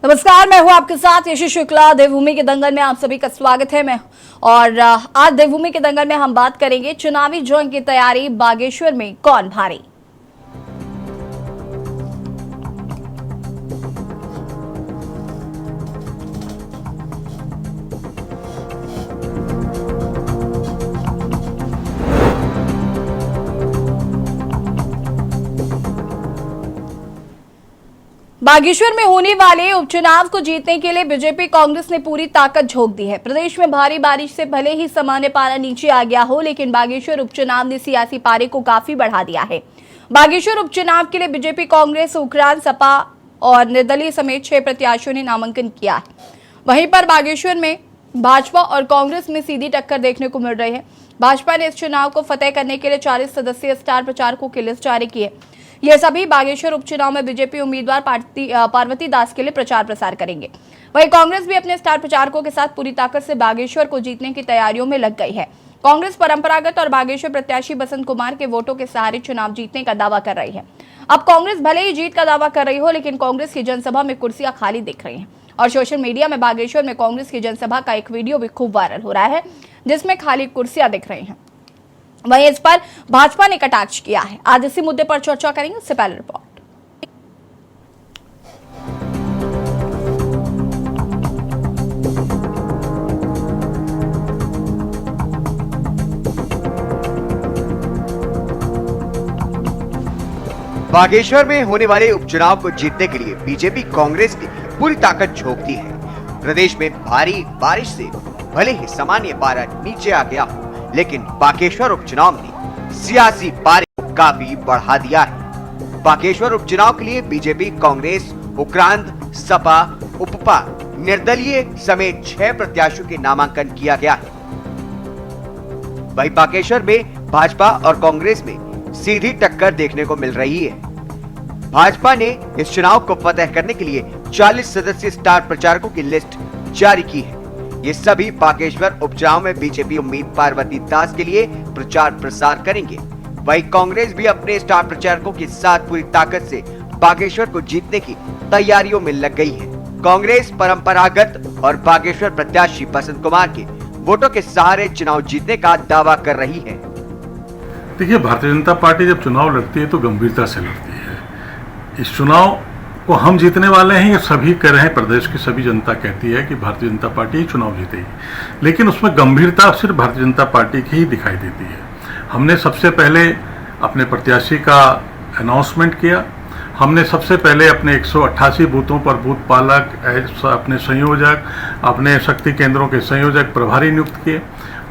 नमस्कार, मैं हूं आपके साथ यशी शुक्ला। देवभूमि के दंगल में आप सभी का स्वागत है। मैं और आज देवभूमि के दंगल में हम बात करेंगे चुनावी जंग की तैयारी, बागेश्वर में कौन भारी। बागेश्वर में होने वाले उपचुनाव को जीतने के लिए बीजेपी कांग्रेस ने पूरी ताकत झोंक दी है। प्रदेश में भारी बारिश से भले ही सामान्य पारा नीचे आ गया हो, लेकिन बागेश्वर उपचुनाव ने सियासी पारे को काफी बढ़ा दिया है। बागेश्वर उपचुनाव के लिए बीजेपी, कांग्रेस, उक्रांद, सपा और निर्दलीय समेत 6 प्रत्याशियों ने नामांकन किया है। वहीं पर बागेश्वर में भाजपा और कांग्रेस में सीधी टक्कर देखने को मिल रही है। भाजपा ने इस चुनाव को फतेह करने के लिए 40 सदस्यीय स्टार प्रचारकों की लिस्ट जारी की है। ये सभी बागेश्वर उपचुनाव में बीजेपी उम्मीदवार पार्वती दास के लिए प्रचार प्रसार करेंगे। वहीं कांग्रेस भी अपने स्टार प्रचारकों के साथ पूरी ताकत से बागेश्वर को जीतने की तैयारियों में लग गई है। कांग्रेस परंपरागत और बागेश्वर प्रत्याशी बसंत कुमार के वोटों के सहारे चुनाव जीतने का दावा कर रही है। अब कांग्रेस भले ही जीत का दावा कर रही हो, लेकिन कांग्रेस की जनसभा में कुर्सियां खाली दिख रही हैं और सोशल मीडिया में बागेश्वर में कांग्रेस की जनसभा का एक वीडियो भी खूब वायरल हो रहा है, जिसमें खाली कुर्सियां दिख रही हैं। वहीं इस पर भाजपा ने कटाक्ष किया है। आज इसी मुद्दे पर चर्चा करेंगे। उससे पहले रिपोर्ट। बागेश्वर में होने वाले उपचुनाव को जीतने के लिए बीजेपी कांग्रेस ने पूरी ताकत झोंक दी है। प्रदेश में भारी बारिश से भले ही सामान्य पारा नीचे आ गया हो, लेकिन बागेश्वर उपचुनाव ने सियासी पारे को काफी बढ़ा दिया है। बागेश्वर उपचुनाव के लिए बीजेपी, कांग्रेस, उक्रांद, सपा, उपपा, निर्दलीय समेत 6 प्रत्याशियों के नामांकन किया गया है। वहीं बागेश्वर में भाजपा और कांग्रेस में सीधी टक्कर देखने को मिल रही है। भाजपा ने इस चुनाव को फतेह करने के लिए 40 सदस्यीय स्टार प्रचारकों की लिस्ट जारी की है। ये सभी बागेश्वर उपचुनाव में बीजेपी उम्मीदवार पार्वती दास के लिए प्रचार प्रसार करेंगे। वहीं कांग्रेस भी अपने स्टार प्रचारकों के साथ पूरी ताकत से बागेश्वर को जीतने की तैयारियों में लग गई है। कांग्रेस परंपरागत और बागेश्वर प्रत्याशी बसंत कुमार के वोटों के सहारे चुनाव जीतने का दावा कर रही है। देखिए, भारतीय जनता पार्टी जब चुनाव लड़ती है तो गंभीरता से लड़ती है। इस चुनाव को हम जीतने वाले हैं, ये सभी कह रहे हैं। प्रदेश की सभी जनता कहती है कि भारतीय जनता पार्टी चुनाव जीतेगी, लेकिन उसमें गंभीरता सिर्फ भारतीय जनता पार्टी की ही दिखाई देती है। हमने सबसे पहले अपने प्रत्याशी का अनाउंसमेंट किया। हमने सबसे पहले अपने 188 बूथों पर बूथ पालक, अपने संयोजक, अपने शक्ति केंद्रों के संयोजक, प्रभारी नियुक्त किए।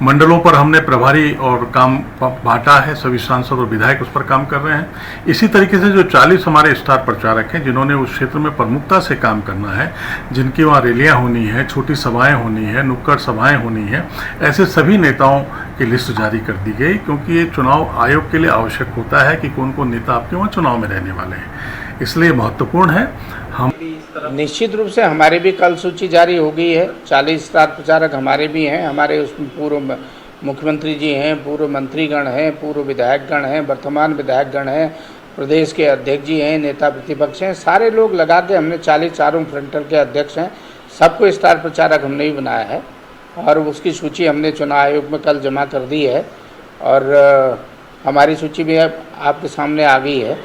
मंडलों पर हमने प्रभारी और काम बांटा है। सभी सांसद और विधायक उस पर काम कर रहे हैं। इसी तरीके से जो 40 हमारे स्टार प्रचारक हैं, जिन्होंने उस क्षेत्र में प्रमुखता से काम करना है, जिनकी वहाँ रैलियाँ होनी है, छोटी सभाएं होनी है, नुक्कड़ सभाएं होनी है, ऐसे सभी नेताओं की लिस्ट जारी कर दी गई, क्योंकि ये चुनाव आयोग के लिए आवश्यक होता है कि कौन कौन नेता आपके वहाँ चुनाव में रहने वाले हैं। इसलिए महत्वपूर्ण है। हम निश्चित रूप से हमारी भी कल सूची जारी हो गई है। 40 स्टार प्रचारक हमारे भी हैं। हमारे उसमें पूर्व मुख्यमंत्री जी हैं, पूर्व मंत्रीगण हैं, पूर्व विधायकगण हैं, वर्तमान विधायकगण हैं, प्रदेश के अध्यक्ष जी हैं, नेता प्रतिपक्ष हैं। सारे लोग लगा के हमने 40 चारों फ्रंटल के अध्यक्ष हैं, सबको स्टार प्रचारक हमने ही बनाया है और उसकी सूची हमने चुनाव आयोग में कल जमा कर दी है और हमारी सूची भी आपके सामने आ गई है।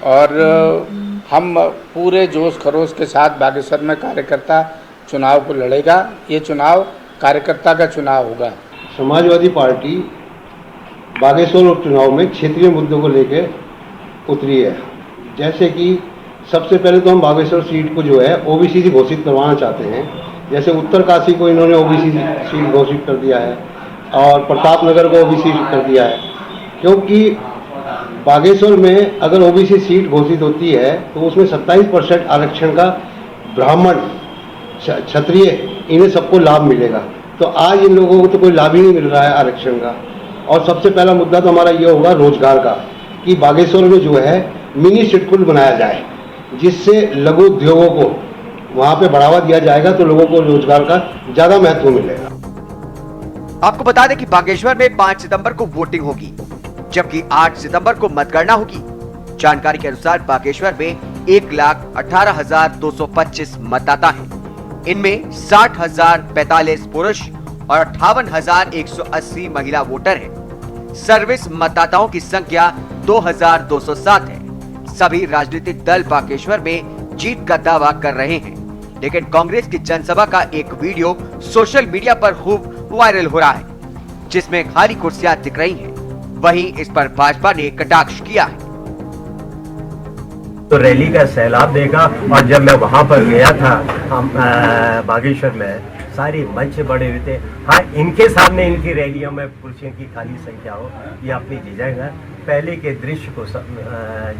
और हम पूरे जोश खरोश के साथ बागेश्वर में कार्यकर्ता चुनाव को लड़ेगा। ये चुनाव कार्यकर्ता का चुनाव होगा। समाजवादी पार्टी बागेश्वर उपचुनाव में क्षेत्रीय मुद्दों को लेकर उतरी है। जैसे कि सबसे पहले तो हम बागेश्वर सीट को जो है ओबीसी से घोषित करवाना चाहते हैं। जैसे उत्तरकाशी को इन्होंने ओबीसी सीट घोषित कर दिया है और प्रतापनगर को ओबीसी कर दिया है, क्योंकि बागेश्वर में अगर ओबीसी सीट घोषित होती है तो उसमें 27% आरक्षण का ब्राह्मण, क्षत्रिय, इन्हें सबको लाभ मिलेगा। तो आज इन लोगों को तो कोई लाभ ही नहीं मिल रहा है आरक्षण का। और सबसे पहला मुद्दा तो हमारा ये होगा रोजगार का, कि बागेश्वर में जो है मिनी सिडकुल बनाया जाए, जिससे लघु उद्योगों को वहाँ पे बढ़ावा दिया जाएगा, तो लोगों को रोजगार का ज़्यादा महत्व मिलेगा। आपको बता दें कि बागेश्वर में 5 सितंबर को वोटिंग होगी, जबकि 8 सितंबर को मतगणना होगी। जानकारी के अनुसार बागेश्वर में 1,18,225 मतदाता हैं। इनमें 60,045 पुरुष और 58,180 महिला वोटर हैं। सर्विस मतदाताओं की संख्या 2,207 है। सभी राजनीतिक दल बागेश्वर में जीत का दावा कर रहे हैं, लेकिन कांग्रेस की जनसभा का एक वीडियो सोशल मीडिया पर खूब वायरल हो रहा है, जिसमें खाली कुर्सियां दिख रही हैं। वहीं इस पर भाजपा ने कटाक्ष किया है। तो रैली का सैलाब देखा, और जब मैं वहां पर गया था बागेश्वर में, सारी मंच बड़े हुए थे। हाँ, इनके सामने इनकी रैलियों में कुर्सियों की खाली संख्या हो, ये अपनी झिझक है। पहले के दृश्य को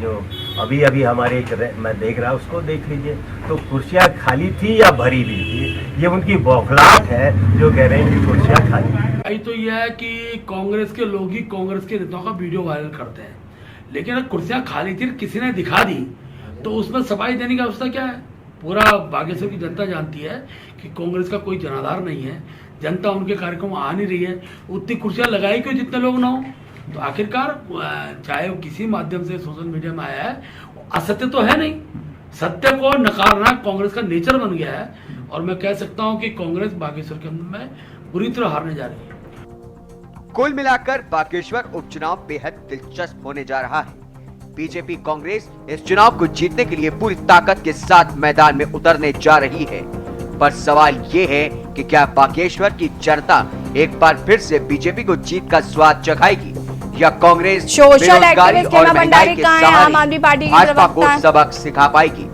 जो अभी हमारे मैं देख रहा उसको देख लीजिए, तो कुर्सियां खाली थी या भरी भी थी। ये उनकी बौखलाहट है जो कह रहे हैं कि कुर्सियां खाली। तो यह है कि कांग्रेस के लोग ही कांग्रेस के नेताओं का वीडियो वायरल करते हैं, लेकिन अगर कुर्सियां खाली थी किसी ने दिखा दी तो उसमें सफाई देने की अवस्था क्या है? पूरा बागेश्वर की जनता जानती है कि कांग्रेस का कोई जनाधार नहीं है, जनता उनके कार्यक्रम आ नहीं रही है। उतनी कुर्सियां लगाई क्यों जितने लोग ना हो? तो आखिरकार चाहे वो किसी माध्यम से सोशल मीडिया में आया है, असत्य तो है नहीं। सत्य को नकारना कांग्रेस का नेचर बन गया है, और मैं कह सकता हूं कि कांग्रेस बागेश्वर के अंदर में बुरी तरह हारने जा रही है। कुल मिलाकर बागेश्वर उपचुनाव बेहद दिलचस्प होने जा रहा है। बीजेपी कांग्रेस इस चुनाव को जीतने के लिए पूरी ताकत के साथ मैदान में उतरने जा रही है, पर सवाल ये है कि क्या बागेश्वर की जनता एक बार फिर से बीजेपी को जीत का स्वाद चखाएगी, या कांग्रेस बेरोजगारी और महंगाई के सहारे भाजपा को सबक सिखा पाएगी?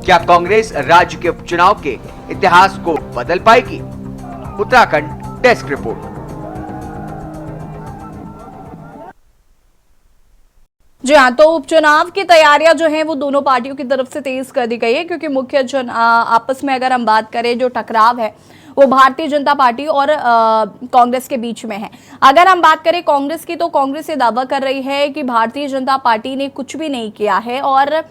क्या कांग्रेस राज्य के उपचुनाव के इतिहास को बदल पाएगी? Uttarakhand desk report. जी हाँ, तो उपचुनाव की तैयारियां जो हैं वो दोनों पार्टियों की तरफ से तेज कर दी गई है, क्योंकि मुख्य आपस में अगर हम बात करें जो टकराव है वो भारतीय जनता पार्टी और कांग्रेस के बीच में है। अगर हम बात करें कांग्रेस की, तो कांग्रेस ये दावा कर रही है कि भारतीय जनता पार्टी ने कुछ भी नहीं किया है, और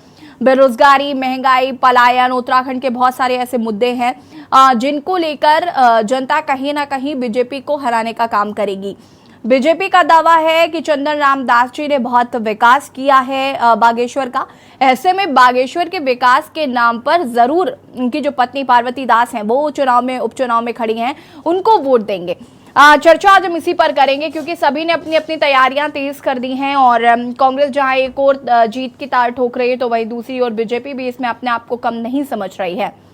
बेरोजगारी, महंगाई, पलायन, उत्तराखंड के बहुत सारे ऐसे मुद्दे हैं जिनको लेकर जनता कहीं ना कहीं बीजेपी को हराने का काम करेगी। बीजेपी का दावा है कि चंदन राम दास जी ने बहुत विकास किया है बागेश्वर का। ऐसे में बागेश्वर के विकास के नाम पर जरूर उनकी जो पत्नी पार्वती दास हैं वो उपचुनाव में खड़ी हैं, उनको वोट देंगे। चर्चा आज हम इसी पर करेंगे, क्योंकि सभी ने अपनी अपनी तैयारियां तेज कर दी हैं, और कांग्रेस जहां एक और जीत की तार ठोक रही है, तो वहीं दूसरी ओर बीजेपी भी इसमें अपने आप को कम नहीं समझ रही है।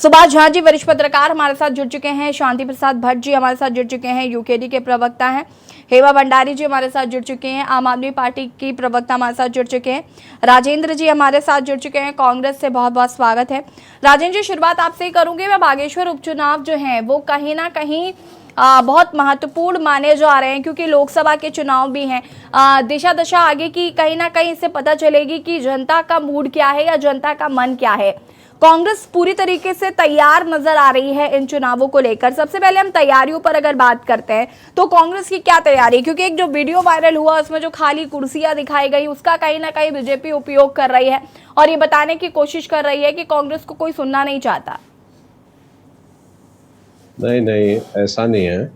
सुभाष झा जी वरिष्ठ पत्रकार हमारे साथ जुड़ चुके हैं, शांति प्रसाद भट्ट जी हमारे साथ जुड़ चुके हैं, यूकेडी के प्रवक्ता हैं, हेमा भंडारी जी हमारे साथ जुड़ चुके हैं, आम आदमी पार्टी की प्रवक्ता हमारे साथ जुड़ चुके हैं, राजेंद्र जी हमारे साथ जुड़ चुके हैं, कांग्रेस से बहुत बहुत स्वागत है। राजेंद्र जी, शुरुआत आपसे ही करूंगी मैं। बागेश्वर उपचुनाव जो है वो कहीं ना कहीं बहुत महत्वपूर्ण माने जा रहे हैं, क्योंकि लोकसभा के चुनाव भी हैं। दिशा दशा आगे की कहीं ना कहीं इससे पता चलेगी कि जनता का मूड क्या है या जनता का मन क्या है। कांग्रेस पूरी तरीके से तैयार नजर आ रही है इन चुनावों को लेकर। सबसे पहले हम तैयारियों पर अगर बात करते हैं तो कांग्रेस की क्या तैयारी है, क्योंकि एक जो वीडियो वायरल हुआ उसमें जो खाली कुर्सियां दिखाई गई उसका कहीं ना कहीं बीजेपी उपयोग कर रही है और ये बताने की कोशिश कर रही है कि कांग्रेस को कोई सुनना नहीं चाहता। नहीं, ऐसा नहीं है।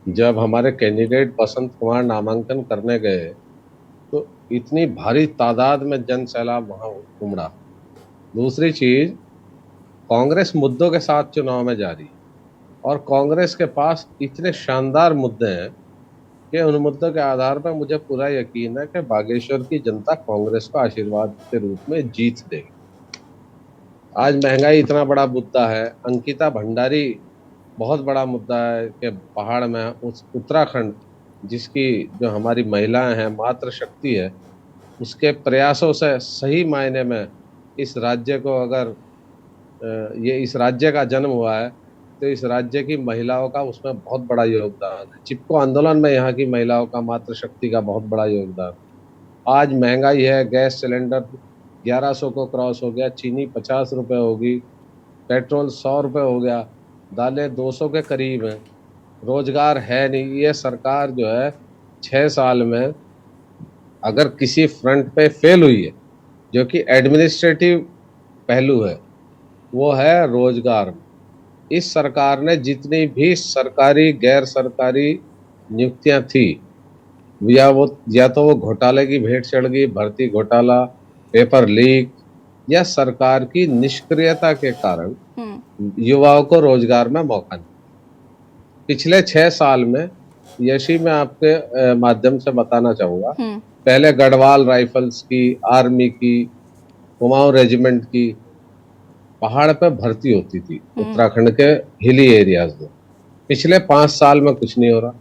जब हमारे कैंडिडेट बसंत कुमार नामांकन करने गए तो इतनी भारी तादाद में जन सैलाब वहां उमड़ा। दूसरी चीज, कांग्रेस मुद्दों के साथ चुनाव में जा रही, और कांग्रेस के पास इतने शानदार मुद्दे हैं कि उन मुद्दों के आधार पर मुझे पूरा यकीन है कि बागेश्वर की जनता कांग्रेस को आशीर्वाद के रूप में जीत देगी। आज महंगाई इतना बड़ा मुद्दा है, अंकिता भंडारी बहुत बड़ा मुद्दा है कि पहाड़ में उस उत्तराखंड जिसकी जो हमारी महिलाएं हैं मातृ शक्ति है, उसके प्रयासों से सही मायने में इस राज्य को, अगर ये इस राज्य का जन्म हुआ है तो इस राज्य की महिलाओं का उसमें बहुत बड़ा योगदान है। चिपको आंदोलन में यहाँ की महिलाओं का मातृशक्ति का बहुत बड़ा योगदान। आज महंगाई है, गैस सिलेंडर 1100 को क्रॉस हो गया, चीनी 50 रुपये होगी, पेट्रोल 100 रुपये हो गया, दालें 200 के करीब हैं, रोजगार है नहीं। ये सरकार जो है 6 साल में अगर किसी फ्रंट पे फेल हुई है, जो कि एडमिनिस्ट्रेटिव पहलू है, वो है रोजगार। इस सरकार ने जितनी भी सरकारी गैर सरकारी नियुक्तियां थी, या तो वो घोटाले की भेंट चढ़ गई, भर्ती घोटाला, पेपर लीक या सरकार की निष्क्रियता के कारण युवाओं को रोजगार में मौका नहीं। पिछले 6 साल में यशी मैं आपके माध्यम से बताना चाहूंगा, पहले गढ़वाल राइफल्स की, आर्मी की, कुमाऊं रेजिमेंट की पहाड़ पे भर्ती होती थी उत्तराखंड के हिली एरियाज में। पिछले 5 साल में कुछ नहीं हो रहा।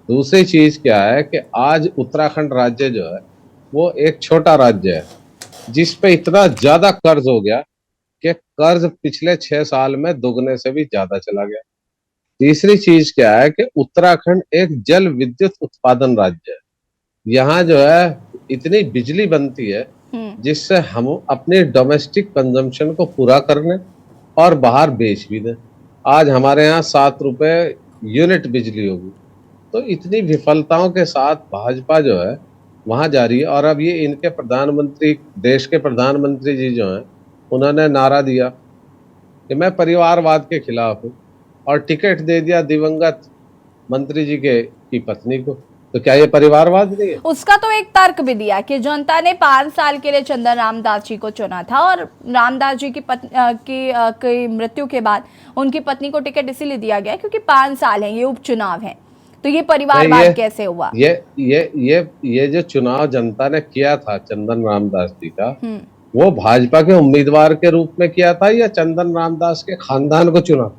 दूसरी चीज क्या है कि आज उत्तराखंड राज्य जो है वो एक छोटा राज्य है जिस पे इतना ज्यादा कर्ज हो गया कि कर्ज पिछले 6 साल में दुगने से भी ज्यादा चला गया। तीसरी चीज क्या है कि उत्तराखंड एक जल विद्युत उत्पादन राज्य है। यहाँ जो है इतनी बिजली बनती है जिससे हम अपने डोमेस्टिक कंजम्पशन को पूरा करने और बाहर बेच भी दें। आज हमारे यहाँ 7 रुपए यूनिट बिजली होगी। तो इतनी विफलताओं के साथ भाजपा जो है वहां जा रही है। और अब ये इनके प्रधानमंत्री, देश के प्रधानमंत्री जी जो हैं, उन्होंने नारा दिया कि मैं परिवारवाद के खिलाफ हूँ और टिकट दे दिया दिवंगत मंत्री जी की पत्नी को। तो क्या ये परिवारवाद नहीं है? उसका तो एक तर्क भी दिया कि जनता ने 5 साल के लिए चंदन रामदास जी को चुना था और रामदास जी की मृत्यु के बाद उनकी पत्नी को टिकट इसीलिए दिया गया क्योंकि 5 साल है, ये उपचुनाव है। तो ये परिवारवाद कैसे हुआ? ये जो चुनाव जनता ने किया था चंदन रामदास जी का, वो भाजपा के उम्मीदवार के रूप में किया था या चंदन रामदास के खानदान को चुना?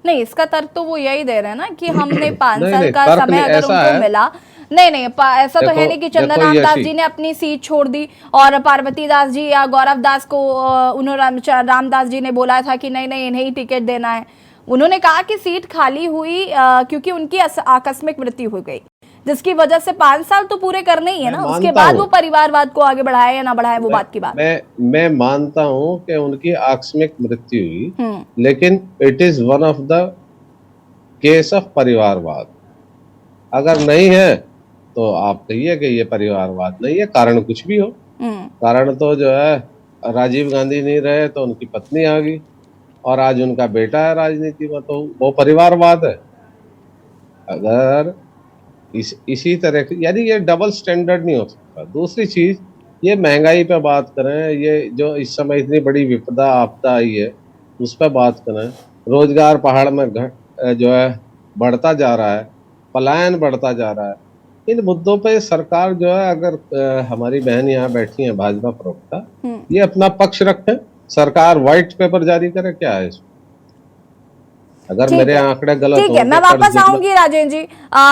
नहीं, इसका तर्क तो वो यही दे रहे हैं ना कि हमने 5 साल का समय अगर उनको मिला। नहीं, ऐसा तो है नहीं कि चंदन रामदास जी ने अपनी सीट छोड़ दी और पार्वती दास जी या गौरव दास को उन्होंने रामदास जी ने बोला था कि नहीं इन्हें ही टिकट देना है। उन्होंने कहा कि सीट खाली हुई क्योंकि उनकी आकस्मिक मृत्यु हो गई, जिसकी वजह से 5 साल तो पूरे करने ही है ना। उसके बाद वो परिवारवाद को आगे बढ़ाए या ना बढ़ाए वो बात की बात। मैं मानता हूं कि उनकी आकस्मिक मृत्यु हुई, लेकिन it is one of the case of परिवारवाद। अगर नहीं है तो आप कहिए कि ये परिवारवाद नहीं है, कारण कुछ भी हो। कारण तो जो है राजीव गांधी नहीं रहे तो उनकी पत्नी आ गई और आज उनका बेटा है राजनीति में, तो वो परिवारवाद है। अगर इसी तरह की, यानी ये डबल स्टैंडर्ड नहीं हो सकता। दूसरी चीज, ये महंगाई पे बात करें, ये जो इस समय इतनी बड़ी विपदा आपदा आई है उस पर बात करें, रोजगार पहाड़ में जो है बढ़ता जा रहा है, पलायन बढ़ता जा रहा है। इन मुद्दों पे सरकार जो है, अगर हमारी बहन यहाँ बैठी है भाजपा प्रवक्ता, ये अपना पक्ष रखें, सरकार व्हाइट पेपर जारी करे, क्या है इसमें? अगर मेरे आंकड़े गलत हो, ठीक है, मैं वापस आऊंगी राजेंद्र जी।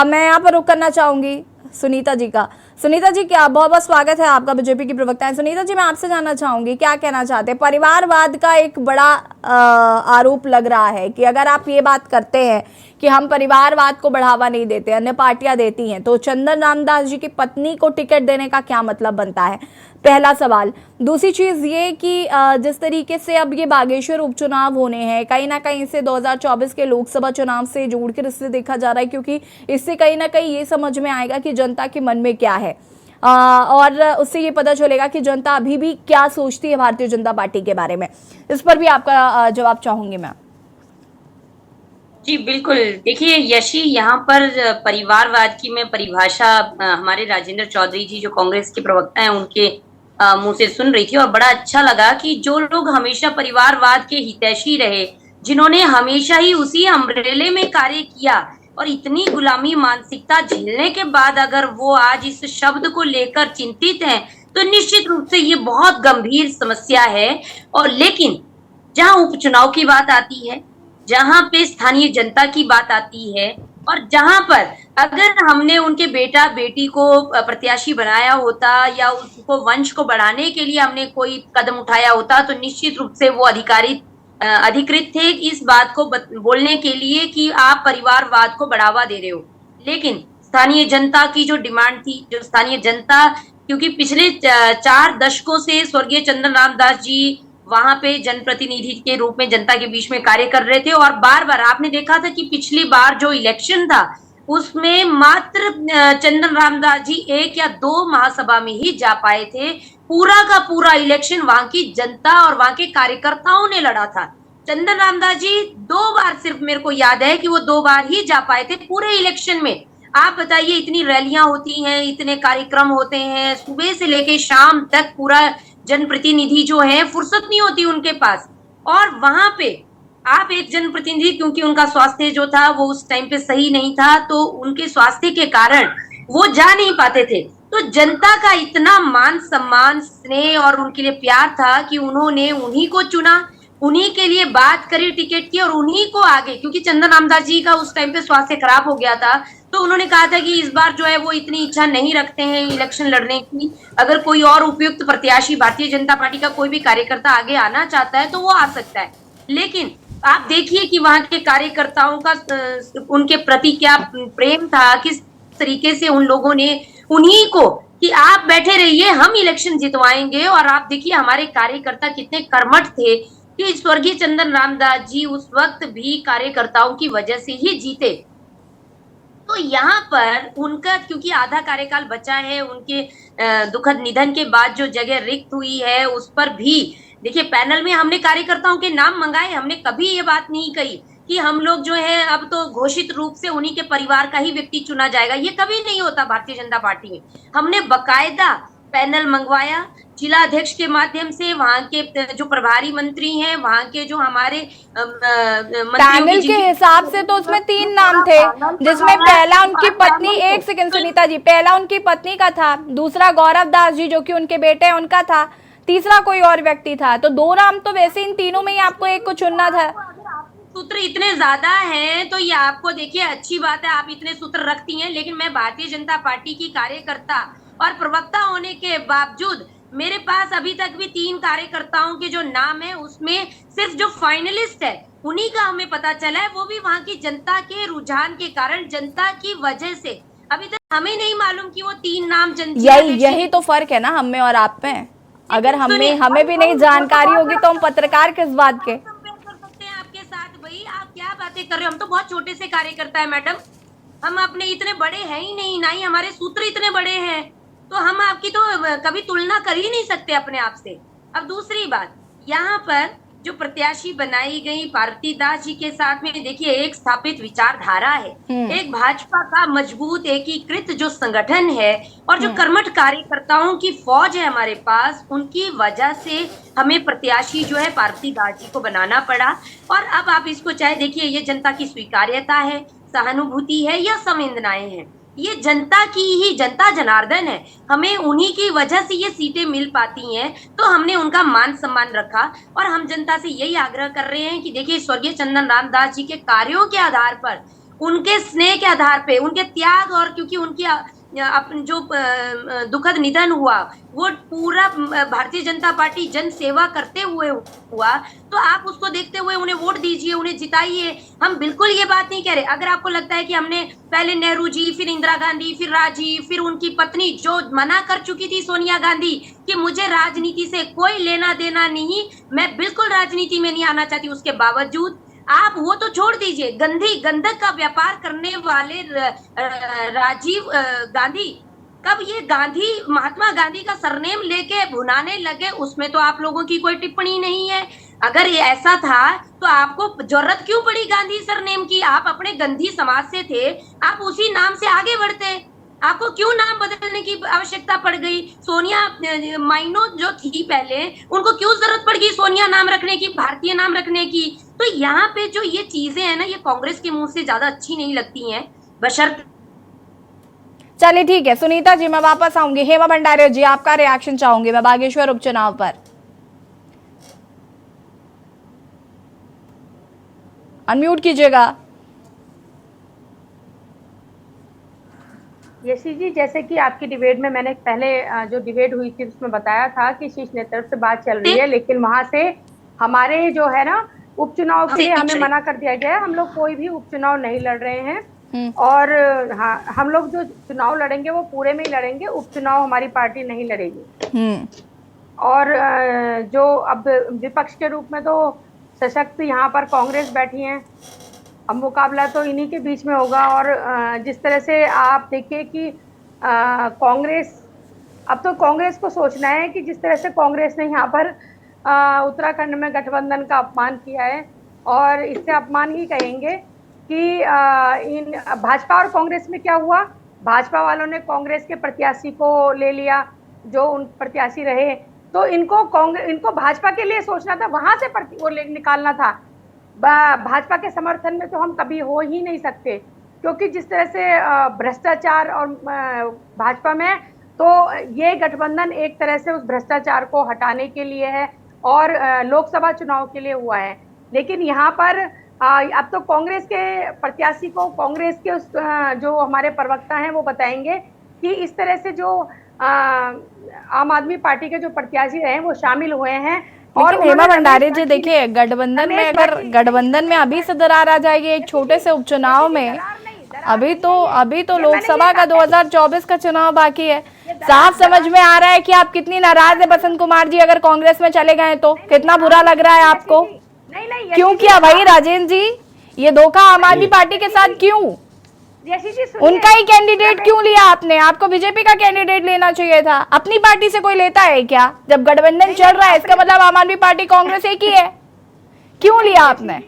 मैं यहाँ पर रुक करना चाहूंगी सुनीता जी का। सुनीता जी, क्या बहुत बहुत स्वागत है आपका, बीजेपी की प्रवक्ता है। सुनीता जी, मैं आपसे जानना चाहूंगी क्या कहना चाहते हैं। परिवारवाद का एक बड़ा आरोप लग रहा है कि अगर आप ये बात करते हैं कि हम परिवारवाद को बढ़ावा नहीं देते, अन्य पार्टियां देती हैं, तो चंदन रामदास जी की पत्नी को टिकट देने का क्या मतलब बनता है? पहला सवाल। दूसरी चीज ये कि जिस तरीके से अब ये बागेश्वर उपचुनाव होने हैं, कहीं ना कहीं से 2024 के लोकसभा चुनाव से जोड़कर इसलिए देखा जा रहा है क्योंकि इससे कहीं ना कहीं ये समझ में आएगा कि जनता के मन में क्या है, और उससे ये पता चलेगा कि जनता अभी भी क्या सोचती है भारतीय जनता पार्टी के बारे में। इस पर भी आपका जवाब चाहूंगी मैं। जी बिल्कुल, देखिए यशी, यहाँ पर परिवारवाद की मैं परिभाषा हमारे राजेंद्र चौधरी जी जो कांग्रेस के प्रवक्ता हैं उनके मुंह से सुन रही थी और बड़ा अच्छा लगा कि जो लोग हमेशा परिवारवाद के हितैषी रहे, जिन्होंने हमेशा ही उसी अम्ब्रेले में कार्य किया और इतनी गुलामी मानसिकता झेलने के बाद अगर वो आज इस शब्द को लेकर चिंतित हैं तो निश्चित रूप से ये बहुत गंभीर समस्या है। और लेकिन जहां उपचुनाव की बात आती है, जहां पे स्थानीय जनता की बात आती है और जहां पर अगर हमने उनके बेटा बेटी को प्रत्याशी बनाया होता या उसको वंश को बढ़ाने के लिए हमने कोई कदम उठाया होता तो निश्चित रूप से वो अधिकृत थे इस बात को बोलने के लिए कि आप परिवारवाद को बढ़ावा दे रहे हो। लेकिन स्थानीय जनता की जो डिमांड थी, जो स्थानीय जनता, क्योंकि पिछले 4 दशकों से स्वर्गीय चंदन रामदास जी वहां पे जनप्रतिनिधि के रूप में जनता के बीच में कार्य कर रहे थे और बार बार आपने देखा था कि पिछली बार जो इलेक्शन था उसमें मात्र चंदन रामदास जी 1 या 2 महासभा में ही जा पाए थे। पूरा का पूरा इलेक्शन वहां की जनता और वहां के कार्यकर्ताओं ने लड़ा था। चंदन रामदास जी 2 बार, सिर्फ मेरे को याद है कि वो 2 बार ही जा पाए थे पूरे इलेक्शन में। आप बताइए, इतनी रैलियां होती हैं, इतने कार्यक्रम होते हैं, सुबह से लेके शाम तक पूरा जनप्रतिनिधि जो है फुर्सत नहीं होती उनके पास। और वहां पे आप एक जनप्रतिनिधि, क्योंकि उनका स्वास्थ्य जो था वो उस टाइम पे सही नहीं था, तो उनके स्वास्थ्य के कारण वो जा नहीं पाते थे। तो जनता का इतना मान सम्मान, स्नेह और उनके लिए प्यार था कि उन्होंने उन्हीं को चुना, उन्हीं के लिए बात करी टिकट की और उन्हीं को आगे, क्योंकि चंदन रामदास जी का उस टाइम पे स्वास्थ्य खराब हो गया था, तो उन्होंने कहा था कि इस बार जो है वो इतनी इच्छा नहीं रखते हैं इलेक्शन लड़ने की। अगर कोई और उपयुक्त प्रत्याशी भारतीय जनता पार्टी का कोई भी कार्यकर्ता आगे आना चाहता है तो वो आ सकता है। लेकिन आप देखिए कि वहां के कार्यकर्ताओं का उनके प्रति क्या प्रेम था, किस तरीके से उन लोगों ने उन्हीं को कि आप बैठे रहिए, हम इलेक्शन जितवाएंगे। और आप देखिए हमारे कार्यकर्ता कितने कर्मठ थे कि स्वर्गीय चंदन रामदास जी उस वक्त भी कार्यकर्ताओं की वजह से ही जीते। तो यहाँ पर उनका, क्योंकि आधा कार्यकाल बचा है, उनके दुखद निधन के बाद जो जगह रिक्त हुई है उस पर भी देखिए पैनल में हमने कार्यकर्ताओं के नाम मंगाए। हमने कभी ये बात नहीं कही कि हम लोग जो है अब तो घोषित रूप से उन्हीं के परिवार का ही व्यक्ति चुना जाएगा, ये कभी नहीं होता भारतीय जनता पार्टी में। हमने बकायदा पैनल मंगवाया जिला अध्यक्ष के माध्यम से, वहां के जो प्रभारी मंत्री हैं, वहां के जो हमारे पैनल के हिसाब से तो उसमें 3 नाम थे, जिसमें पहला उनकी पत्नी, एक सेकंड सुनीता जी, पहला उनकी पत्नी का था, दूसरा गौरव दास जी जो कि उनके बेटे हैं उनका था, तीसरा कोई और व्यक्ति था। तो 2 नाम तो वैसे इन तीनों में ही आपको एक को चुनना था। सूत्र इतने ज्यादा हैं तो ये आपको देखिए अच्छी बात है, आप इतने सूत्र रखती हैं, लेकिन मैं भारतीय जनता पार्टी की कार्यकर्ता और प्रवक्ता होने के बावजूद मेरे पास अभी तक भी 3 कार्यकर्ताओं के जो नाम है उसमें सिर्फ जो फाइनलिस्ट है उन्हीं का हमें पता चला है, वो भी वहां की जनता के रुझान के कारण, जनता की वजह से। अभी तक हमें नहीं मालूम कि वो 3 नाम यही तो फर्क है ना हम में और आप में। अगर हमें भी नहीं जानकारी होगी तो हम पत्रकार किस बात के कर सकते हैं आपके साथ। भाई आप क्या बातें कर रहे हो, हम तो बहुत छोटे से कार्यकर्ता है मैडम, हम अपने इतने बड़े हैं ही नहीं, ना ही हमारे सूत्र इतने बड़े हैं, तो हम आपकी तो कभी तुलना कर ही नहीं सकते अपने आप से। अब दूसरी बात, यहाँ पर जो प्रत्याशी बनाई गई भारतीदास जी के साथ में देखिए एक स्थापित विचारधारा है, एक भाजपा का मजबूत एकीकृत जो संगठन है और जो कर्मठ कार्यकर्ताओं की फौज है हमारे पास, उनकी वजह से हमें प्रत्याशी जो है भारतीदास जी को बनाना पड़ा। और अब आप इसको चाहे देखिए ये जनता की स्वीकार्यता है, सहानुभूति है या संवेदनाएं हैं, ये जनता की ही, जनता जनार्दन है, हमें उन्हीं की वजह से ये सीटें मिल पाती हैं, तो हमने उनका मान सम्मान रखा। और हम जनता से यही आग्रह कर रहे हैं कि देखिए स्वर्गीय चंदन रामदास जी के कार्यों के आधार पर, उनके स्नेह के आधार पे, उनके त्याग, और क्योंकि उनकी अपने जो दुखद निधन हुआ वो पूरा भारतीय जनता पार्टी जन सेवा करते हुए हुआ, तो आप उसको देखते हुए उन्हें वोट दीजिए, उन्हें जिताइए। हम बिल्कुल ये बात नहीं कह रहे। अगर आपको लगता है कि हमने पहले नेहरू जी, फिर इंदिरा गांधी, फिर राजीव, फिर उनकी पत्नी जो मना कर चुकी थी सोनिया गांधी कि मुझे राजनीति से कोई लेना देना नहीं, मैं बिल्कुल राजनीति में नहीं आना चाहती, उसके बावजूद आप वो तो छोड़ दीजिए, गंधक का व्यापार करने वाले राजीव गांधी, कब ये गांधी, महात्मा गांधी का सरनेम लेके भुनाने लगे, उसमें तो आप लोगों की कोई टिप्पणी नहीं है। अगर ये ऐसा था तो आपको जरूरत क्यों पड़ी गांधी सरनेम की? आप अपने गंधी समाज से थे, आप उसी नाम से आगे बढ़ते, आपको क्यों नाम बदलने की आवश्यकता पड़ गई? सोनिया माइनो जो थी पहले, उनको क्यों जरूरत पड़ गई सोनिया नाम रखने की, भारतीय नाम रखने की? तो यहाँ पे जो ये चीजें हैं ना, ये कांग्रेस के मुंह से ज्यादा अच्छी नहीं लगती हैं, बशर्ते। चलिए ठीक है सुनीता जी, मैं वापस आऊंगी। हेमा भंडारी जी, आपका रिएक्शन चाहूंगी मैं बागेश्वर उपचुनाव पर। अनम्यूट कीजिएगा। यशी जी, जैसे कि आपकी डिबेट में मैंने पहले जो डिबेट हुई थी उसमें बताया था कि शीर्ष नेतृत्व से बात चल रही है, लेकिन वहां से हमारे जो है ना उपचुनाव के लिए हमें मना कर दिया गया है। हम लोग कोई भी उपचुनाव नहीं लड़ रहे हैं और हाँ, हम लोग जो चुनाव लड़ेंगे वो पूरे में ही लड़ेंगे, उपचुनाव हमारी पार्टी नहीं लड़ेगी। और जो अब विपक्ष के रूप में तो सशक्त यहाँ पर कांग्रेस बैठी है, अब मुकाबला तो इन्हीं के बीच में होगा। और जिस तरह से आप देखिए कि कांग्रेस, अब तो कांग्रेस को सोचना है कि जिस तरह से कांग्रेस ने यहाँ पर उत्तराखंड में गठबंधन का अपमान किया है, और इससे अपमान ही कहेंगे कि इन भाजपा और कांग्रेस में क्या हुआ, भाजपा वालों ने कांग्रेस के प्रत्याशी को ले लिया जो उन प्रत्याशी रहे, तो इनको भाजपा के लिए सोचना था, वहां से वो निकालना था। भाजपा के समर्थन में तो हम कभी हो ही नहीं सकते, क्योंकि जिस तरह से भ्रष्टाचार और भाजपा में, तो ये गठबंधन एक तरह से उस भ्रष्टाचार को हटाने के लिए है और लोकसभा चुनाव के लिए हुआ है। लेकिन यहाँ पर अब तो कांग्रेस के प्रत्याशी को कांग्रेस के जो हमारे प्रवक्ता हैं वो बताएंगे कि इस तरह से जो आम आदमी पार्टी के जो प्रत्याशी रहे वो शामिल हुए हैं। और हेमा भंडारी जी देखिए, गठबंधन में अगर गठबंधन में अभी से दरार आ जाएगी एक छोटे से उपचुनाव में, अभी तो लोकसभा का 2024 का चुनाव बाकी है। साफ समझ में आ रहा है कि आप कितनी नाराज है बसंत कुमार जी, अगर कांग्रेस में चले गए तो कितना बुरा लग रहा है आपको। क्यों किया भाई राजेंद्र जी ये धोखा आम आदमी पार्टी के साथ, क्यों उनका ही कैंडिडेट क्यों लिया आपने? आपको बीजेपी का कैंडिडेट लेना चाहिए था। अपनी पार्टी से कोई लेता है क्या? जब गठबंधन चल रहा है इसका मतलब आम आदमी पार्टी कांग्रेस एक ही है, क्यों लिया आपने?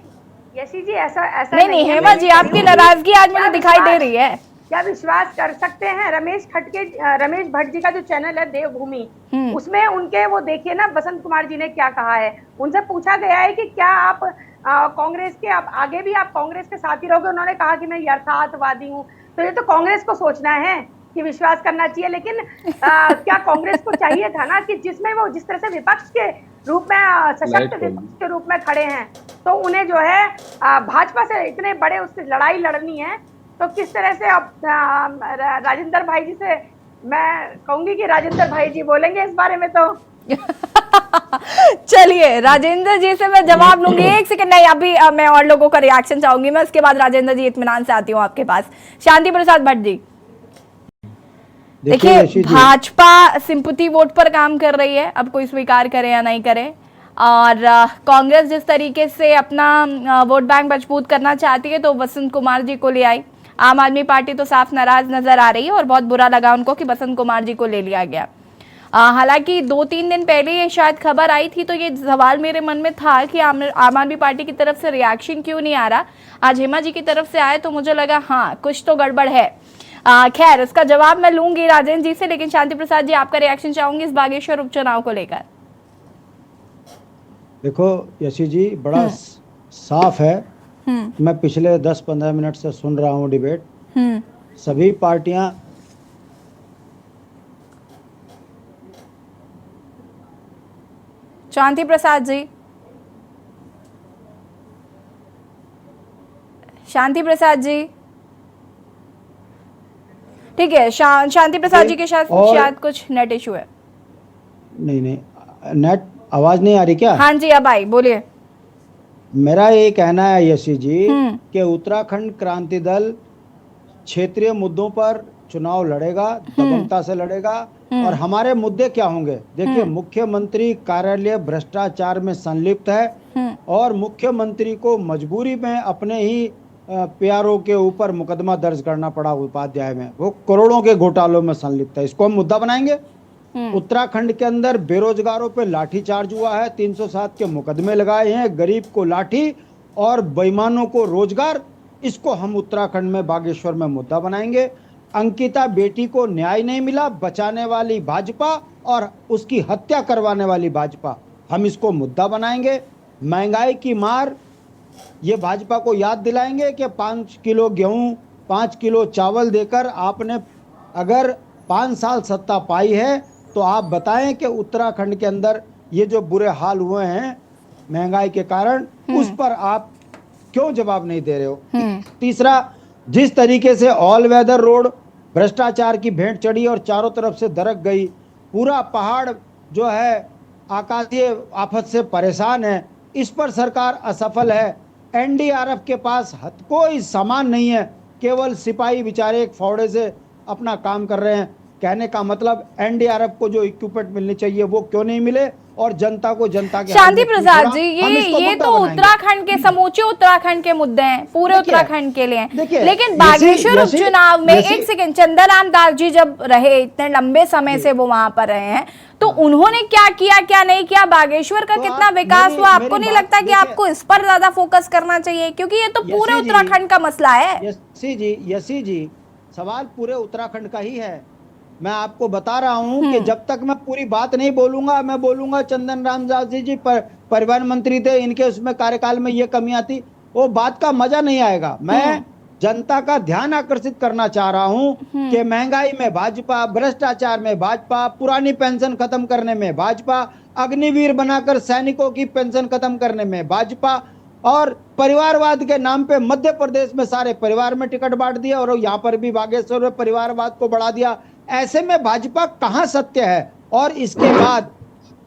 यशी जी ऐसा नहीं हेमा जी, आपकी नाराजगी आज मुझे दिखाई दे रही है। क्या विश्वास कर सकते हैं? रमेश भट्ट जी का जो चैनल है देवभूमि, उसमें उनके वो देखिए ना बसंत कुमार जी ने क्या कहा है। उनसे पूछा गया है कि क्या आप कांग्रेस के आप आगे भी आप कांग्रेस के साथ ही रहोगे? उन्होंने कहा कि मैं यथार्थवादी हूँ। तो ये तो कांग्रेस को सोचना है कि विश्वास करना चाहिए, लेकिन क्या कांग्रेस को चाहिए था ना कि जिसमें वो जिस तरह से विपक्ष के रूप में सशक्त विपक्ष के रूप में खड़े हैं, तो उन्हें जो है भाजपा से इतने बड़े उससे लड़ाई लड़नी है, तो किस तरह से अब राजेंद्र भाई जी से मैं कहूंगी कि राजेंद्र भाई जी बोलेंगे इस बारे में। तो चलिए राजेंद्र जी से मैं जवाब लूंगी, एक सेकंड नहीं, अभी मैं और लोगों का रिएक्शन चाहूंगी मैं, उसके बाद राजेंद्र जी इत्मीनान से आती हूँ आपके पास। शांति प्रसाद भट्ट जी, देखिए भाजपा सिंपैथी वोट पर काम कर रही है, अब कोई स्वीकार करे या नहीं करे, और कांग्रेस जिस तरीके से अपना वोट बैंक मजबूत करना चाहती है तो बसंत कुमार जी को ले आई। आम आदमी पार्टी तो साफ नाराज नजर आ रही है और बहुत बुरा लगा उनको कि बसंत कुमार जी को ले लिया गया। हालांकि 2-3 दिन पहले ये शायद खबर आई थी, तो ये सवाल मेरे मन में था कि आम आदमी पार्टी की तरफ से रिएक्शन क्यों नहीं आ रहा। आज हेमा जी की तरफ से आए तो मुझे लगा हाँ कुछ तो गड़बड़ है। खैर इसका जवाब मैं लूंगी राजेंद्र जी से, लेकिन शांति प्रसाद जी आपका रिएक्शन चाहूंगी इस बागेश्वर उपचुनाव को लेकर। देखो यशी जी, बड़ा साफ है, मैं पिछले 10-15 मिनट से सुन रहा हूँ डिबेट। सभी पार्टियां शांति प्रसाद जी, शांति प्रसाद जी, ठीक है शांति प्रसाद जी के शायद कुछ नेट इशू है। नहीं नेट आवाज नहीं आ रही क्या? हाँ जी अब आई, बोलिए। मेरा ये कहना है यशी जी कि उत्तराखंड क्रांति दल क्षेत्रीय मुद्दों पर चुनाव लड़ेगा, दबंगता से लड़ेगा। और हमारे मुद्दे क्या होंगे? देखिए मुख्यमंत्री कार्यालय भ्रष्टाचार में संलिप्त है और मुख्यमंत्री को मजबूरी में अपने ही प्यारों के ऊपर मुकदमा दर्ज करना पड़ा उपाध्याय में, वो करोड़ों के घोटालों में संलिप्त है। इसको हम मुद्दा बनाएंगे। उत्तराखंड के अंदर बेरोजगारों पे लाठीचार्ज हुआ है, 307 के मुकदमे लगाए हैं, गरीब को लाठी और बेईमानों को रोजगार, इसको हम उत्तराखंड में बागेश्वर में मुद्दा बनाएंगे। अंकिता बेटी को न्याय नहीं मिला, बचाने वाली भाजपा और उसकी हत्या करवाने वाली भाजपा, हम इसको मुद्दा बनाएंगे। महंगाई की मार, ये भाजपा को याद दिलाएंगे कि 5 किलो गेहूं 5 किलो चावल देकर आपने अगर 5 साल सत्ता पाई है तो आप बताएं कि उत्तराखंड के अंदर ये जो बुरे हाल हुए हैं महंगाई के कारण, उस पर आप क्यों जवाब नहीं दे रहे हो? तीसरा, जिस तरीके से ऑल वेदर रोड भ्रष्टाचार की भेंट चढ़ी और चारों तरफ से दरक गई, पूरा पहाड़ जो है आकाशीय आफत से परेशान है, इस पर सरकार असफल है। एनडीआरएफ के पास कोई सामान नहीं है, केवल सिपाही बेचारे एक फावड़े से अपना काम कर रहे हैं। कहने का मतलब एनडीआरएफ को जो इक्विपमेंट मिलनी चाहिए वो क्यों नहीं मिले, और जनता को जनता के शांति प्रसाद जी, ये तो उत्तराखंड के समूचे उत्तराखंड के मुद्दे हैं, पूरे उत्तराखंड के लिए। लेकिन बागेश्वर उपचुनाव में एक सेकंड, चंद्रराम दास जी जब रहे, इतने लंबे समय से वो वहां पर रहे हैं, तो उन्होंने क्या किया क्या नहीं किया, बागेश्वर का कितना विकास हुआ, आपको नहीं लगता कि आपको इस पर ज्यादा फोकस करना चाहिए, क्योंकि ये तो पूरे उत्तराखंड का मसला है। यशी जी, सवाल पूरे उत्तराखंड का ही है। मैं आपको बता रहा हूं कि जब तक मैं पूरी बात नहीं बोलूंगा, मैं बोलूंगा चंदन राम दास जी परिवहन मंत्री थे, इनके उसमें कार्यकाल में ये कमियां थी, वो बात का मजा नहीं आएगा। मैं जनता का ध्यान आकर्षित करना चाह रहा हूं कि महंगाई में भाजपा, भ्रष्टाचार में भाजपा, पुरानी पेंशन खत्म करने में भाजपा, अग्निवीर बनाकर सैनिकों की पेंशन खत्म करने में भाजपा, और परिवारवाद के नाम पे मध्य प्रदेश में सारे परिवार में टिकट बांट दिया और यहाँ पर भी बागेश्वर में परिवारवाद को बढ़ा दिया। ऐसे में भाजपा कहाँ सत्य है? और इसके बाद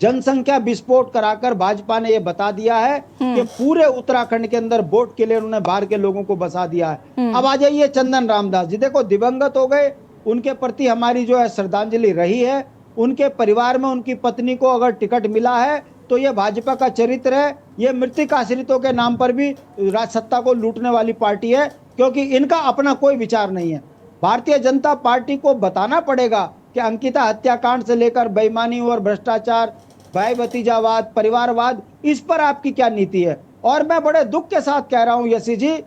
जनसंख्या विस्फोट कराकर भाजपा ने ये बता दिया है कि पूरे उत्तराखंड के अंदर वोट के लिए उन्होंने बाहर के लोगों को बसा दिया है। अब आ जाइए चंदन रामदास जी, देखो दिवंगत हो गए, उनके प्रति हमारी जो है श्रद्धांजलि रही है। उनके परिवार में उनकी पत्नी को अगर टिकट मिला है तो ये भाजपा का चरित्र है। ये मृतक आश्रितों के नाम पर भी राज सत्ता को लूटने वाली पार्टी है, क्योंकि इनका अपना कोई विचार नहीं है। भारतीय जनता पार्टी को बताना पड़ेगा कि अंकिता हत्याकांड से लेकर बेईमानी और भ्रष्टाचार, भाई भतीजावाद, परिवारवाद, इस पर आपकी क्या नीति है। और मैं बड़े दुख के साथ कह रहा हूं यशी जी,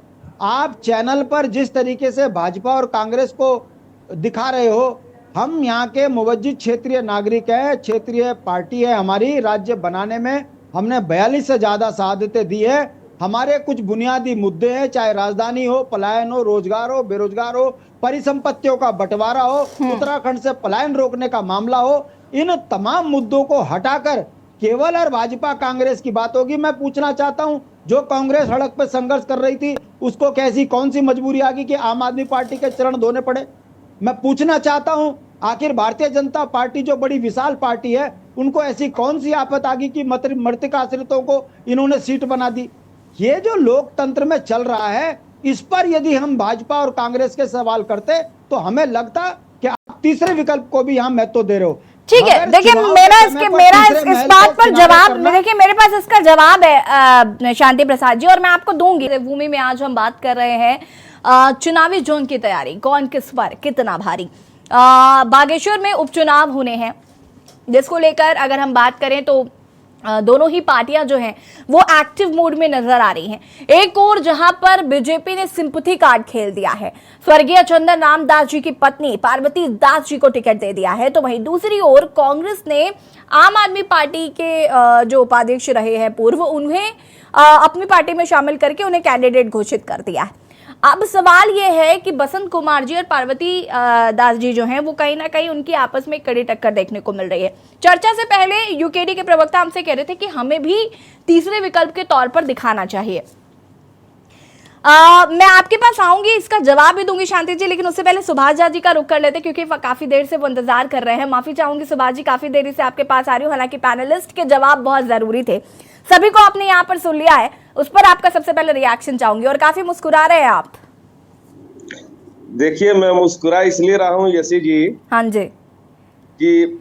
आप चैनल पर जिस तरीके से भाजपा और कांग्रेस को दिखा रहे हो, हम यहाँ के मुवज्जिद क्षेत्रीय नागरिक हैं, क्षेत्रीय पार्टी है हमारी। राज्य बनाने में हमने 42 से ज्यादा शहादतें दी है। हमारे कुछ बुनियादी मुद्दे हैं, चाहे राजधानी हो, पलायन हो, रोजगार हो, बेरोजगार हो, परिसंपत्तियों का बंटवारा हो, उत्तराखंड से पलायन रोकने का मामला हो। इन तमाम मुद्दों को हटाकर केवल और भाजपा कांग्रेस की बात होगी। मैं पूछना चाहता हूं, जो कांग्रेस सड़क पर संघर्ष कर रही थी उसको कैसी कौन सी मजबूरी आ गई कि आम आदमी पार्टी के चरण धोने पड़े? मैं पूछना चाहता हूं, आखिर भारतीय जनता पार्टी जो बड़ी विशाल पार्टी है, उनको ऐसी कौन सी आफत आ गई कि मृतक आश्रितों को इन्होंने सीट बना दी? ये जो लोकतंत्र में चल रहा है, इस पर यदि हम भाजपा और कांग्रेस के सवाल करते तो हमें लगता कि आप तीसरे विकल्प को भी यहाँ महत्व दे रहे हो। ठीक है, देखिए मेरा इस बात पर जवाब, देखिए मेरे पास इसका जवाब है शांति प्रसाद जी, और मैं आपको दूंगी। भूमि में आज हम बात कर रहे हैं चुनावी जोन की तैयारी, कौन किस पर कितना भारी। बागेश्वर में उपचुनाव होने हैं, जिसको लेकर अगर हम बात करें तो दोनों ही पार्टियां जो हैं वो एक्टिव मोड में नजर आ रही हैं। एक और जहां पर बीजेपी ने सिंपैथी कार्ड खेल दिया है, स्वर्गीय चंदन राम दास जी की पत्नी पार्वती दास जी को टिकट दे दिया है, तो वहीं दूसरी ओर कांग्रेस ने आम आदमी पार्टी के जो उपाध्यक्ष रहे हैं पूर्व, उन्हें अपनी पार्टी में शामिल करके उन्हें कैंडिडेट घोषित कर दिया है। अब सवाल यह है कि बसंत कुमार जी और पार्वती दास जी जो हैं वो कहीं ना कहीं उनकी आपस में कड़ी टक्कर देखने को मिल रही है। चर्चा से पहले यूकेडी के प्रवक्ता हमसे कह रहे थे कि हमें भी तीसरे विकल्प के तौर पर दिखाना चाहिए। मैं आपके पास आऊंगी, इसका जवाब भी दूंगी शांति जी, लेकिन उससे पहले सुभाष झा जी का रुख कर लेते क्योंकि काफी देर से वो इंतजार कर रहे हैं। माफी चाहूंगी सुभाष जी, काफी देरी से आपके पास आ रही हूँ, हालांकि पैनलिस्ट के जवाब बहुत जरूरी थे, सभी को आपने यहाँ पर सुन लिया है, उस पर आपका सबसे पहले रिएक्शन चाहूंगी। और काफी मुस्कुरा रहे हैं आप। देखिए, मैं मुस्कुरा इसलिए रहा हूँ यशी जी, हाँ जी, कि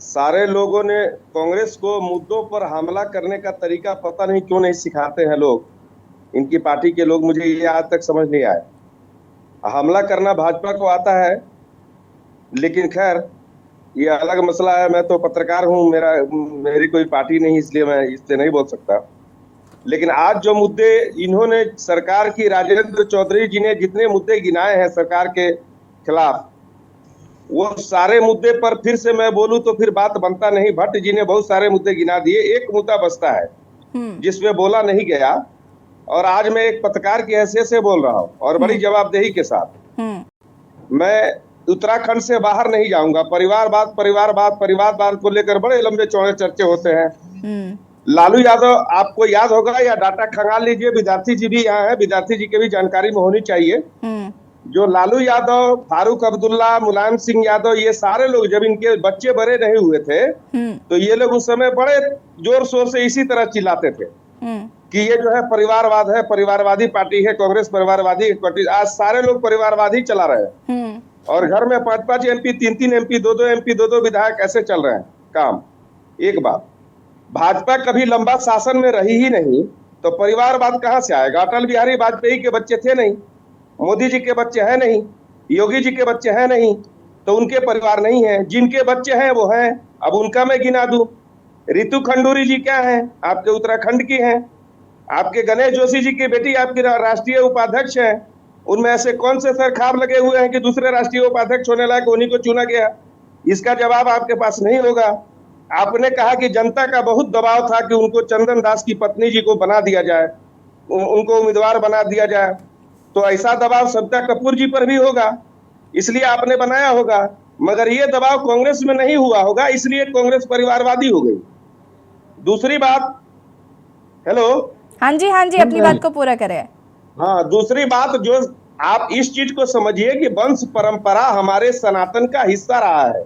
सारे लोगों ने कांग्रेस को मुद्दों पर हमला करने का तरीका पता नहीं क्यों नहीं सिखाते हैं लोग, इनकी पार्टी के लोग, मुझे ये आज तक समझ नहीं आया। हमला करना भाजपा को आता है, लेकिन खैर ये अलग मसला है। मैं तो पत्रकार हूँ, मेरी कोई पार्टी नहीं, इसलिए मैं इससे नहीं बोल सकता। लेकिन आज जो मुद्दे इन्होंने सरकार की, राजेंद्र चौधरी जी ने जितने मुद्दे गिनाए हैं सरकार के खिलाफ, वो सारे मुद्दे पर फिर से मैं बोलूं तो फिर बात बनता नहीं। भट्ट जी ने बहुत सारे मुद्दे गिना दिए, एक मुद्दा बचता है जिसमें बोला नहीं गया, और आज मैं एक पत्रकार की हैसियत से बोल रहा हूँ और बड़ी जवाबदेही के साथ। मैं उत्तराखंड से बाहर नहीं जाऊंगा। परिवारवाद को लेकर बड़े लंबे चौड़े चर्चे होते हैं। लालू यादव, आपको याद होगा या डाटा खंगाल लीजिए, विद्यार्थी जी भी यहाँ है, विद्यार्थी जी की भी जानकारी में होनी चाहिए। जो लालू यादव, फारूक अब्दुल्ला, मुलायम सिंह यादव, ये सारे लोग जब इनके बच्चे बड़े नहीं हुए थे तो ये लोग उस समय बड़े जोर शोर से इसी तरह चिल्लाते थे कि ये जो है परिवारवाद है, परिवारवादी पार्टी है, कांग्रेस परिवारवादी पार्टी। आज सारे लोग परिवारवाद ही चला रहे हैं। और घर में 5-5 MP, 3-3 MP, 2-2 MP, 2-2 विधायक ऐसे चल रहे हैं काम। एक बात, भाजपा कभी लंबा शासन में रही ही नहीं, तो परिवारवाद कहां से आएगा? अटल बिहारी वाजपेयी के बच्चे थे नहीं, मोदी जी के बच्चे हैं नहीं, योगी जी के बच्चे हैं नहीं, तो उनके परिवार नहीं है। जिनके बच्चे हैं वो हैं। अब उनका मैं गिना दूं, रितु खंडूरी जी क्या हैं? आपके उत्तराखंड की हैं। आपके गणेश जोशी जी की बेटी आपकी राष्ट्रीय उपाध्यक्ष है। उनमें ऐसे कौन से सर खाब लगे हुए हैं कि दूसरे राष्ट्रीय उपाध्यक्ष होने लायक उन्हीं को चुना गया? इसका जवाब आपके पास नहीं होगा। आपने कहा कि जनता का बहुत दबाव था कि उनको चंदन दास की पत्नी जी को बना दिया जाए, उनको उम्मीदवार बना दिया जाए, तो ऐसा दबाव सविता कपूर जी पर भी होगा, इसलिए आपने बनाया होगा। मगर ये दबाव कांग्रेस में नहीं हुआ होगा, इसलिए कांग्रेस परिवारवादी हो गई। दूसरी बात, हेलो, हाँ जी अपनी बात को पूरा करें। हाँ, दूसरी बात जो आप इस चीज को समझिए कि वंश परंपरा हमारे सनातन का हिस्सा रहा है।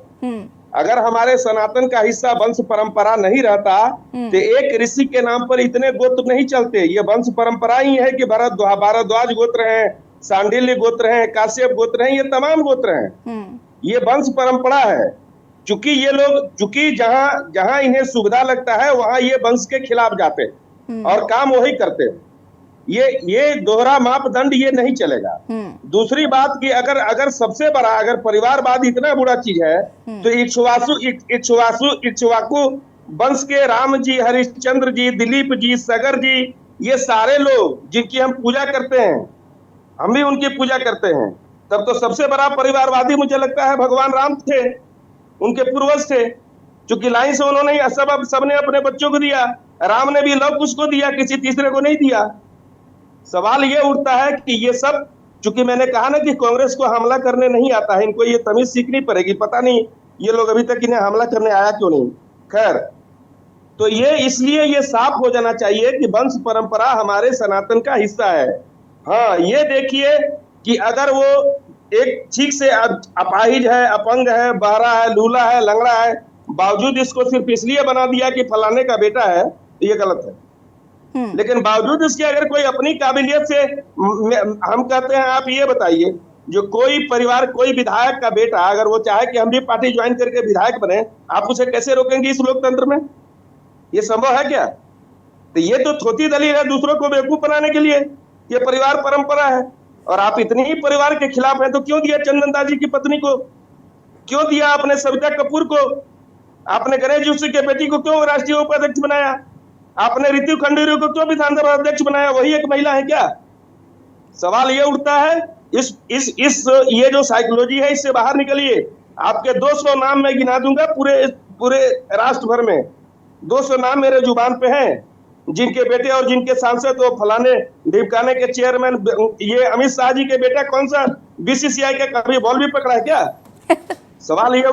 अगर हमारे सनातन का हिस्सा वंश परंपरा नहीं रहता तो एक ऋषि के नाम पर इतने गोत्र नहीं चलते। ये वंश परंपरा ही है कि भारद्वाज गोत्र हैं, सांडिल्य गोत्र हैं, काश्यप गोत्र हैं, ये तमाम गोत्र हैं। ये वंश परंपरा है। चूंकि ये लोग जहां जहां इन्हें सुविधा लगता है वहां ये वंश के खिलाफ जाते और काम वही करते। ये दोहरा मापदंड ये नहीं चलेगा। दूसरी बात कि अगर सबसे बड़ा अगर परिवारवाद इतना बुरा चीज है तो इक्ष्वाकु वंश के राम जी, हरिश्चंद्र जी, दिलीप जी, सगर जी, ये सारे लोग जिनकी हम पूजा करते हैं, हम भी उनकी पूजा करते हैं, तब तो सबसे बड़ा परिवारवादी मुझे लगता है भगवान राम थे, उनके पूर्वज थे। चूंकि लाइन से उन्होंने सबने अपने बच्चों को दिया, राम ने भी लव कुश को दिया, किसी तीसरे को नहीं दिया। सवाल ये उठता है कि ये सब, चूंकि मैंने कहा ना कि कांग्रेस को हमला करने नहीं आता है, इनको ये तमीज सीखनी पड़ेगी। पता नहीं ये लोग अभी तक इन्हें हमला करने आया क्यों नहीं। खैर, तो ये इसलिए ये साफ हो जाना चाहिए कि वंश परंपरा हमारे सनातन का हिस्सा है। हाँ, ये देखिए कि अगर वो एक ठीक से अपाहिज है, अपंग है, बहरा है, लूला है, लंगड़ा है, बावजूद इसको सिर्फ इसलिए बना दिया कि फलाने का बेटा है, तो ये गलत है। लेकिन बावजूद इसके अगर कोई अपनी काबिलियत से, हम कहते हैं, आप ये बताइए, जो कोई परिवार, कोई विधायक का बेटा अगर वो चाहे कि हम भी पार्टी ज्वाइन करके विधायक बने, आप उसे कैसे रोकेंगे इस लोकतंत्र में? ये संभव है क्या? तो ये तो थोती दलील है दूसरों को बेवकूफ बनाने के लिए। ये परिवार परंपरा है और आप इतनी ही परिवार के खिलाफ हैं तो क्यों दिया चंदन दास जी की पत्नी को? क्यों दिया आपने सविता कपूर को? आपने गणेश जोशी के बेटी को क्यों राष्ट्रीय उपाध्यक्ष बनाया? आपने रितु खंडूरी को क्यों विधानसभा अध्यक्ष बनाया? वही एक महिला है क्या? सवाल ये उठता है। ये जो साइकोलॉजी है, इससे बाहर निकलिए। आपके 200 नाम मैं गिना दूंगा पूरे राष्ट्र भर में, 200 नाम मेरे जुबान पे हैं, जिनके बेटे और जिनके सांसद वो फलाने ढिमकाने के चेयरमैन। ये अमित शाह जी के बेटा कौन सा BCCI का कभी बॉल भी पकड़ा है क्या? सवाल ये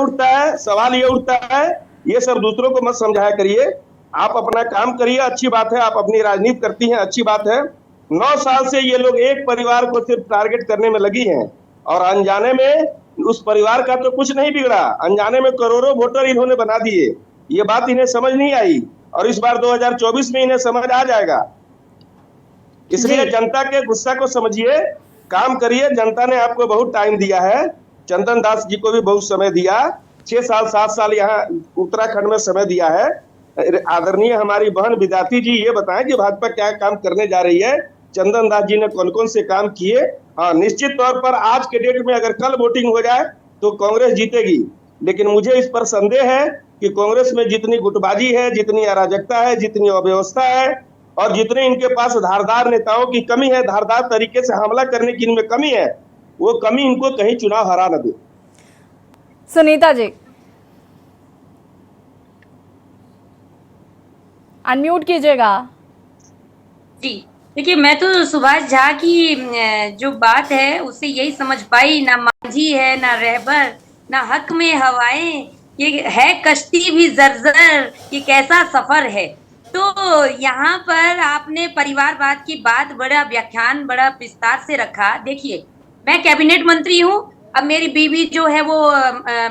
उठता है। ये सब दूसरों को मत समझाया करिए, आप अपना काम करिए। अच्छी बात है, आप अपनी राजनीति करती हैं, अच्छी बात है। 9 साल से ये लोग एक परिवार को सिर्फ टारगेट करने में लगी हैं और अनजाने में उस परिवार का तो कुछ नहीं बिगड़ा, अनजाने में करोड़ों वोटर इन्होंने बना दिए। ये बात इन्हें समझ नहीं आई और इस बार 2024 में इन्हें समझ आ जाएगा। इसलिए जनता के गुस्सा को समझिए, काम करिए। जनता ने आपको बहुत टाइम दिया है, चंदन दास जी को भी बहुत समय दिया, 6 साल 7 साल यहाँ उत्तराखंड में समय दिया है। आदरणीय हमारी बहन विद्यार्थी जी ये बताएं कि भाजपा क्या काम करने जा रही है, चंदन दास जी ने कौन कौन से काम किए। हाँ, निश्चित तौर पर आज के डेट में अगर कल वोटिंग हो जाए तो कांग्रेस जीतेगी, लेकिन मुझे इस पर संदेह है कि कांग्रेस में जितनी गुटबाजी है, जितनी अराजकता है, जितनी अव्यवस्था है और जितने इनके पास धारदार नेताओं की कमी है, धारदार तरीके से हमला करने की इनमें कमी है, वो कमी इनको कहीं चुनाव हरा न दे। सुनीता जी अनम्यूट कीजिएगा। जी देखिए, मैं तो सुभाष झा की जो बात है उससे यही समझ पाई, ना मांझी है, ना रहबर, ना हक में हवाएं, ये है कश्ती भी जर्जर, ये कैसा सफर है। तो यहाँ पर आपने परिवारवाद की बात बड़ा व्याख्यान, बड़ा विस्तार से रखा। देखिए, मैं कैबिनेट मंत्री हूँ अब मेरी बीवी जो है वो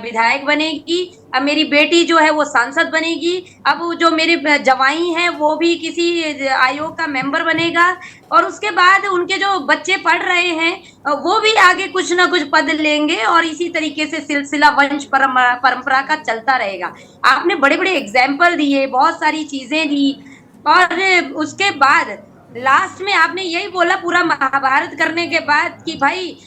विधायक बनेगी, अब मेरी बेटी जो है वो सांसद बनेगी, अब जो मेरे जवाई हैं वो भी किसी आयोग का मेंबर बनेगा, और उसके बाद उनके जो बच्चे पढ़ रहे हैं वो भी आगे कुछ ना कुछ पद लेंगे, और इसी तरीके से सिलसिला वंश परंपरा का चलता रहेगा। आपने बड़े बड़े एग्जाम्पल दिए, बहुत सारी चीजें दी, और उसके बाद लास्ट में आपने यही बोला पूरा महाभारत करने के बाद कि भाई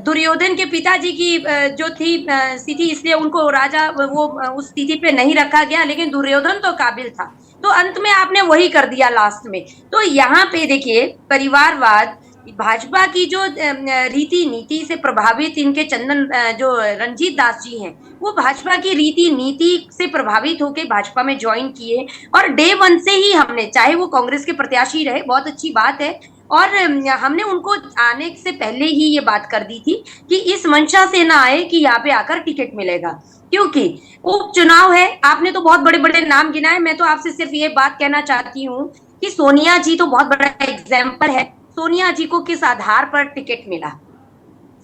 दुर्योधन के पिताजी की जो थी स्थिति, इसलिए उनको राजा वो उस स्थिति पे नहीं रखा गया, लेकिन दुर्योधन तो काबिल था। तो अंत में आपने वही कर दिया लास्ट में। तो यहाँ पे देखिए परिवारवाद, भाजपा की जो रीति नीति से प्रभावित इनके चंदन जो रंजीत दास जी हैं, वो भाजपा की रीति नीति से प्रभावित होकर भाजपा में ज्वाइन किए, और डे वन से ही हमने, चाहे वो कांग्रेस के प्रत्याशी रहे, बहुत अच्छी बात है, और हमने उनको आने से पहले ही ये बात कर दी थी कि इस मंशा से ना आए कि यहाँ पे आकर टिकट मिलेगा, क्योंकि उपचुनाव है। आपने तो बहुत बड़े बड़े नाम गिनाए, मैं तो आपसे सिर्फ ये बात कहना चाहती हूँ कि सोनिया जी तो बहुत बड़ा एग्जाम्पल है। सोनिया जी को किस आधार पर टिकट मिला,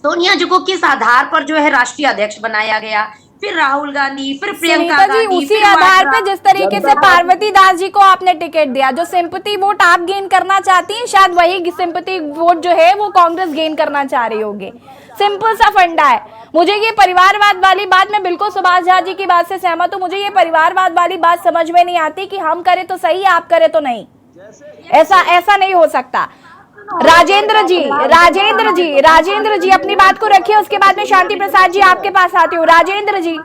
सोनिया जी को किस आधार पर जो है राष्ट्रीय अध्यक्ष बनाया गया, फिर राहुल गांधी, फिर प्रियंका गांधी, उसी आधार पे जिस तरीके से पार्वती दास जी को आपने टिकट दिया, जो सिंपैथी वोट आप गेन करना चाहती हैं, शायद वही सिंपैथी वोट जो है वो कांग्रेस गेन करना चाह रही होगी। सिंपल सा फंडा है। मुझे ये परिवारवाद वाली बात, मैं बिल्कुल सुभाष झा जी की बात से सहमत हूँ, मुझे ये परिवारवाद वाली बात समझ में नहीं आती कि हम करें तो सही, आप करें तो नहीं। ऐसा नहीं हो सकता। राजेंद्र जी अपनी बात को रखिए, उसके बाद में शांति प्रसाद जी आपके पास आती हूँ। राजेंद्र जी,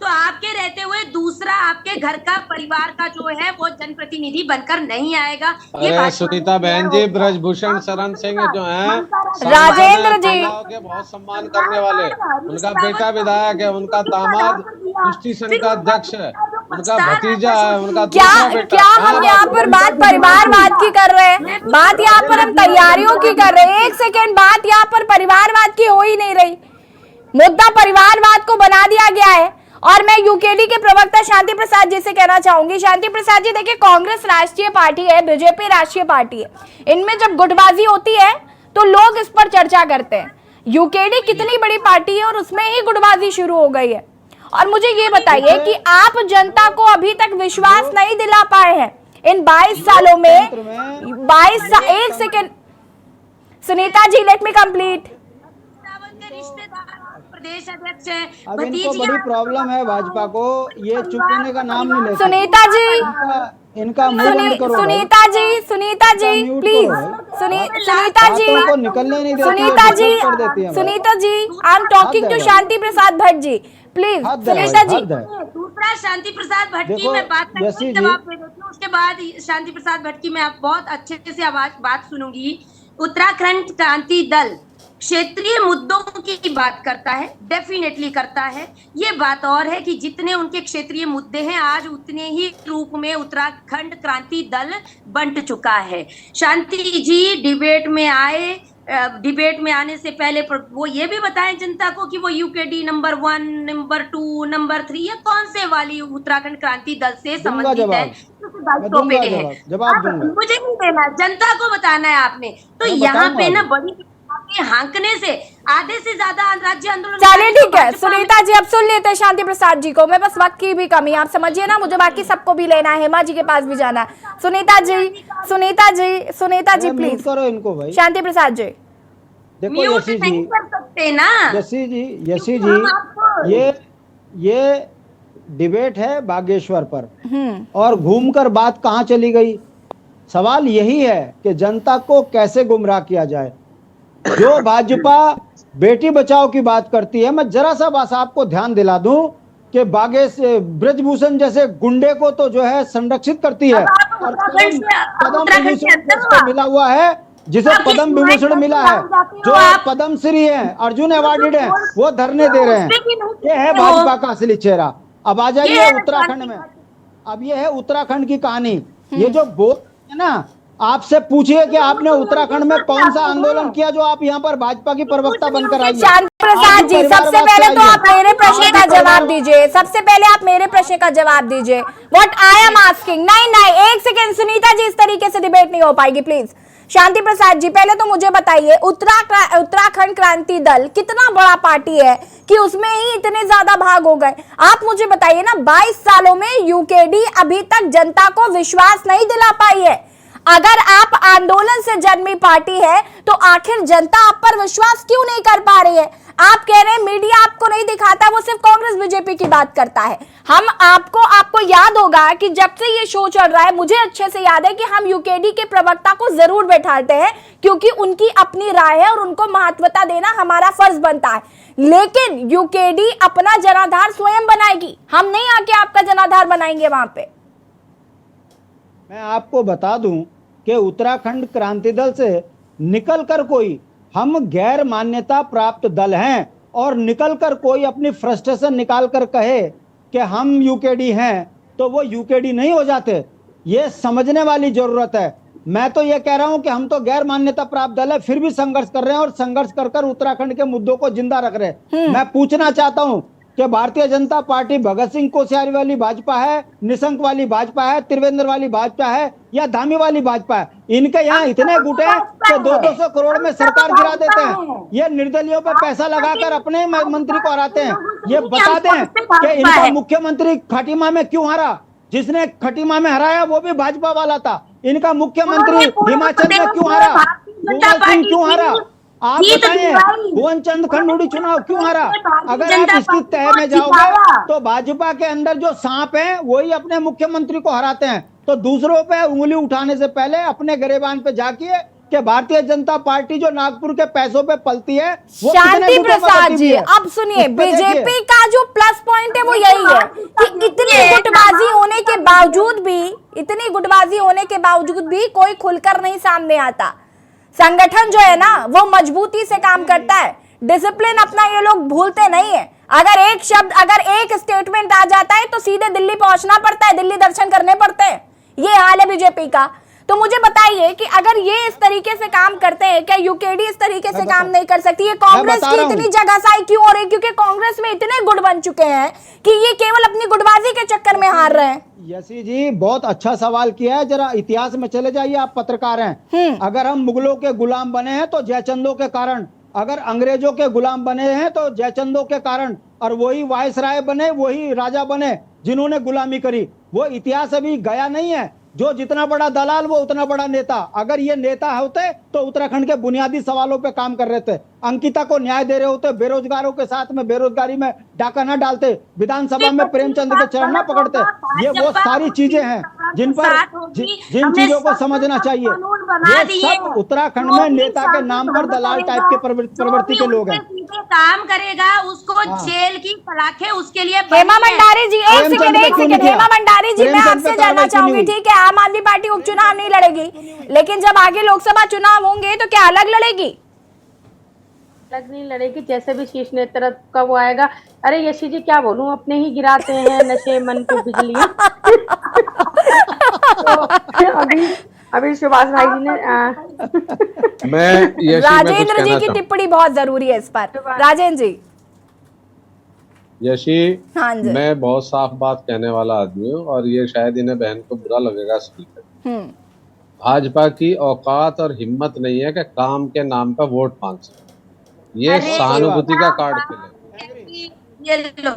तो आपके रहते हुए दूसरा आपके घर का परिवार का जो है वो जनप्रतिनिधि बनकर नहीं आएगा। अरे सुनीता बहन जी, ब्रजभूषण शरण सिंह जो हैं, राजेंद्र जी के बहुत सम्मान करने वाले, उनका बेटा विधायक है, उनका दामाद पुष्टि संघ का अध्यक्ष है, उनका भतीजा है, उनका क्या हम यहाँ पर बात परिवारवाद की कर रहे हैं? बात यहाँ पर हम तैयारियों की कर रहे हैं। एक सेकेंड, बात यहाँ पर परिवारवाद की हो ही नहीं रही। मुद्दा परिवारवाद को बना दिया गया है। और मैं यूकेडी के प्रवक्ता शांति प्रसाद जी से कहना चाहूंगी, शांति प्रसाद जी देखिए, कांग्रेस राष्ट्रीय पार्टी है, बीजेपी राष्ट्रीय पार्टी है, इनमें जब गुटबाजी होती है तो लोग इस पर चर्चा करते हैं। यूकेडी कितनी बड़ी पार्टी है और उसमें ही गुटबाजी शुरू हो गई है। और मुझे ये बताइए कि आप जनता को अभी तक विश्वास नहीं दिला पाए हैं इन 22 सालों में। एक second Sunita ji, let me complete. प्रदेश अध्यक्ष है, अब इनको बड़ी प्रॉब्लम है भाजपा को, ये चुप होने का नाम नहीं लेते। सुनीता जी, इनका मुंह बंद करो। सुनीता जी प्लीज, सुनीता जी निकलने नहीं देती, Sunita ji I am talking to Shanti Prasad Bhatt ji, please. Sunita ji, दूसरा शांति प्रसाद भट्ट की मैं बात करके जवाब दे देती हूँ, उसके बाद शांति प्रसाद भट्ट की मैं आप बहुत अच्छे से बात सुनूंगी। उत्तराखंड क्रांति दल क्षेत्रीय मुद्दों की बात करता है, डेफिनेटली करता है। ये बात और है कि जितने उनके क्षेत्रीय मुद्दे हैं आज उतने ही रूप में उत्तराखंड क्रांति दल बंट चुका है। शांति जी डिबेट में आए, डिबेट में आने से पहले वो ये भी बताएं जनता को कि वो यूकेडी नंबर 1, नंबर 2, नंबर 3 या कौन से वाली उत्तराखंड क्रांति दल से संबंधित है। जवाब मुझे नहीं देना, जनता को बताना है आपने। तो यहाँ पे ना बड़ी हांकने से आधे से ज्यादा राज्य आंदोलन। चलिए ठीक है सुनीता जी, अब सुन लेते हैं शांति प्रसाद जी को। मैं बस वक्त की भी कमी, आप समझिए ना, मुझे बाकी सबको भी लेना है, हेमा जी के पास भी जाना है। सुनीता जी प्लीज करो इनको भाई। शांति प्रसाद जी देखो, यशी जी नहीं कर सकते ना। यशी जी ये डिबेट है बागेश्वर पर, और घूमकर बात कहाँ चली गई। सवाल यही है कि जनता को कैसे गुमराह किया जाए। जो भाजपा बेटी बचाओ की बात करती है, मैं जरा सा बस आपको ध्यान दिला दूं कि ब्रजभूषण जैसे गुंडे को तो जो है संरक्षित करती है, और पद्म विभूषण को मिला हुआ है, जिसे पद्म विभूषण मिला है, जो पद्म श्री है, अर्जुन अवार्डेड है, वो धरने दे रहे हैं। ये है भाजपा का असली चेहरा। अब आ जाइए उत्तराखंड में। अब ये है उत्तराखंड की कहानी। ये जो बोल है ना, आपसे पूछिए कि आपने उत्तराखंड में कौन सा आंदोलन किया जो आप यहाँ पर भाजपा की प्रवक्ता बनकर आई। शांति प्रसाद जी, सबसे पहले तो आप मेरे प्रश्न का जवाब दीजिए। सबसे पहले आप मेरे प्रश्न का जवाब दीजिए। What I am asking. नहीं, एक सेकेंड सुनीता जी, इस तरीके से डिबेट नहीं हो पाएगी प्लीज। शांति प्रसाद जी, पहले तो मुझे बताइए उत्तराखंड क्रांति दल कितना बड़ा पार्टी है कि उसमें ही इतने ज्यादा भाग हो गए। आप मुझे बताइए ना, 22 सालों में यूकेडी अभी तक जनता को विश्वास नहीं दिला पाई है। अगर आप आंदोलन से जन्मी पार्टी है तो आखिर जनता आप पर विश्वास क्यों नहीं कर पा रही है? आप कह रहे हैं मीडिया आपको नहीं दिखाता, वो सिर्फ कांग्रेस बीजेपी की बात करता है। हम आपको याद होगा कि जब से ये शो चल रहा है, मुझे अच्छे से याद है कि हम यूकेडी के प्रवक्ता को जरूर बैठाते हैं क्योंकि उनकी अपनी राय है और उनको महत्वता देना हमारा फर्ज बनता है। लेकिन यूकेडी अपना जनाधार स्वयं बनाएगी, हम नहीं आके आपका जनाधार बनाएंगे वहां पे। मैं आपको बता दूं कि उत्तराखंड क्रांति दल से निकलकर कोई, हम गैर मान्यता प्राप्त दल हैं और निकलकर कोई अपनी फ्रस्ट्रेशन निकाल कर कहे कि हम यूकेडी हैं तो वो यूकेडी नहीं हो जाते। ये समझने वाली जरूरत है। मैं तो ये कह रहा हूं कि हम तो गैर मान्यता प्राप्त दल है, फिर भी संघर्ष कर रहे हैं और संघर्ष कर उत्तराखंड के मुद्दों को जिंदा रख रहे हैं। मैं पूछना चाहता हूं कि भारतीय जनता पार्टी भगत सिंह कोश्यारी वाली भाजपा है, निशंक वाली भाजपा है, त्रिवेंद्र वाली भाजपा है या धामी वाली भाजपा है? इनके यहाँ इतने गुट हैं कि 200 करोड़ में सरकार गिरा देते हैं। ये निर्दलियों पर पैसा लगाकर अपने मंत्री को हराते हैं। ये बता दें कि इनका मुख्यमंत्री खटीमा में क्यों हारा? जिसने खटीमा में हराया वो भी भाजपा वाला था। इनका मुख्यमंत्री हिमाचल में क्यों हारा? गोपाल सिंह क्यों हारा? आप बताइए, भुवन चंद खंडूड़ी चुनाव क्यों हारा? अगर आप इसकी तह में जाओगे तो भाजपा के अंदर जो सांप हैं वही अपने मुख्यमंत्री को हराते हैं। तो दूसरों पे उंगली उठाने से पहले अपने गरेबान पे जाकिए कि भारतीय जनता पार्टी जो नागपुर के पैसों पे पलती है वो शांति प्रसाद जी, अब सुनिए, बीजेपी का जो प्लस पॉइंट है वो यही है कि इतनी गुटबाजी होने के बावजूद भी कोई खुलकर नहीं सामने आता। संगठन जो है ना वो मजबूती से काम करता है, डिसिप्लिन अपना ये लोग भूलते नहीं है। अगर एक स्टेटमेंट आ जाता है तो सीधे दिल्ली पहुंचना पड़ता है, दिल्ली दर्शन करने पड़ते हैं। ये हाल है बीजेपी का। तो मुझे बताइए कि अगर ये इस तरीके से काम करते हैं, क्या यूकेडी इस तरीके से काम नहीं कर सकती? ये कांग्रेस की इतनी जगहसाई क्यों हो रही है? क्योंकि कांग्रेस में इतने गुट बन चुके हैं कि ये केवल अपनी गुटबाजी के चक्कर में हार रहे हैं। यशी जी, बहुत अच्छा सवाल किया है। जरा इतिहास में चले जाइए, आप पत्रकार हैं। अगर हम मुगलों के गुलाम बने हैं तो जयचंदों के कारण, अगर अंग्रेजों के गुलाम बने हैं तो जयचंदों के कारण, और वही वायसराय बने, वही राजा बने जिन्होंने गुलामी करी। वो इतिहास अभी गया नहीं है। जो जितना बड़ा दलाल वो उतना बड़ा नेता। अगर ये नेता होते तो उत्तराखंड के बुनियादी सवालों पे काम कर रहे थे, अंकिता को न्याय दे रहे होते, बेरोजगारों के साथ में बेरोजगारी में डाका न डालते, विधानसभा में प्रेमचंद के चरण न पकड़ते। ये वो सारी चीजें हैं जिन चीजों को समझना चाहिए। ये सब उत्तराखंड में नेता के नाम पर दलाल टाइप के प्रवृत्ति के लोग हैं। काम करेगा उसको जेल की सलाखें उसके लिए। हेमा मंडारी जी, एक सेकंड, हेमा मंडारी जी, मैं आपसे जानना चाहूंगी, ठीक है, आम आदमी पार्टी उपचुनाव नहीं लड़ेगी, लेकिन जब आगे लोकसभा चुनाव होंगे तो क्या अलग लड़ेगी? अलग नहीं लड़ेगी, जैसे भी शीर्ष नेतृत्व का वो आएगा। अरे यशी जी क्या बोलूं, अपने ही गिराते हैं नशे मन को बिजलियां। तो अभी सुभाष भाई जी ने राजेंद्र जी की टिप्पणी बहुत जरूरी है इस पर। राजेंद्र जी। यशी, हाँ जी, मैं बहुत साफ बात कहने वाला आदमी हूँ और ये शायद इन्हें बहन को बुरा लगेगा सुनकर। भाजपा की औकात और हिम्मत नहीं है कि काम के नाम पर वोट मांग सके। ये सहानुभूति का कार्ड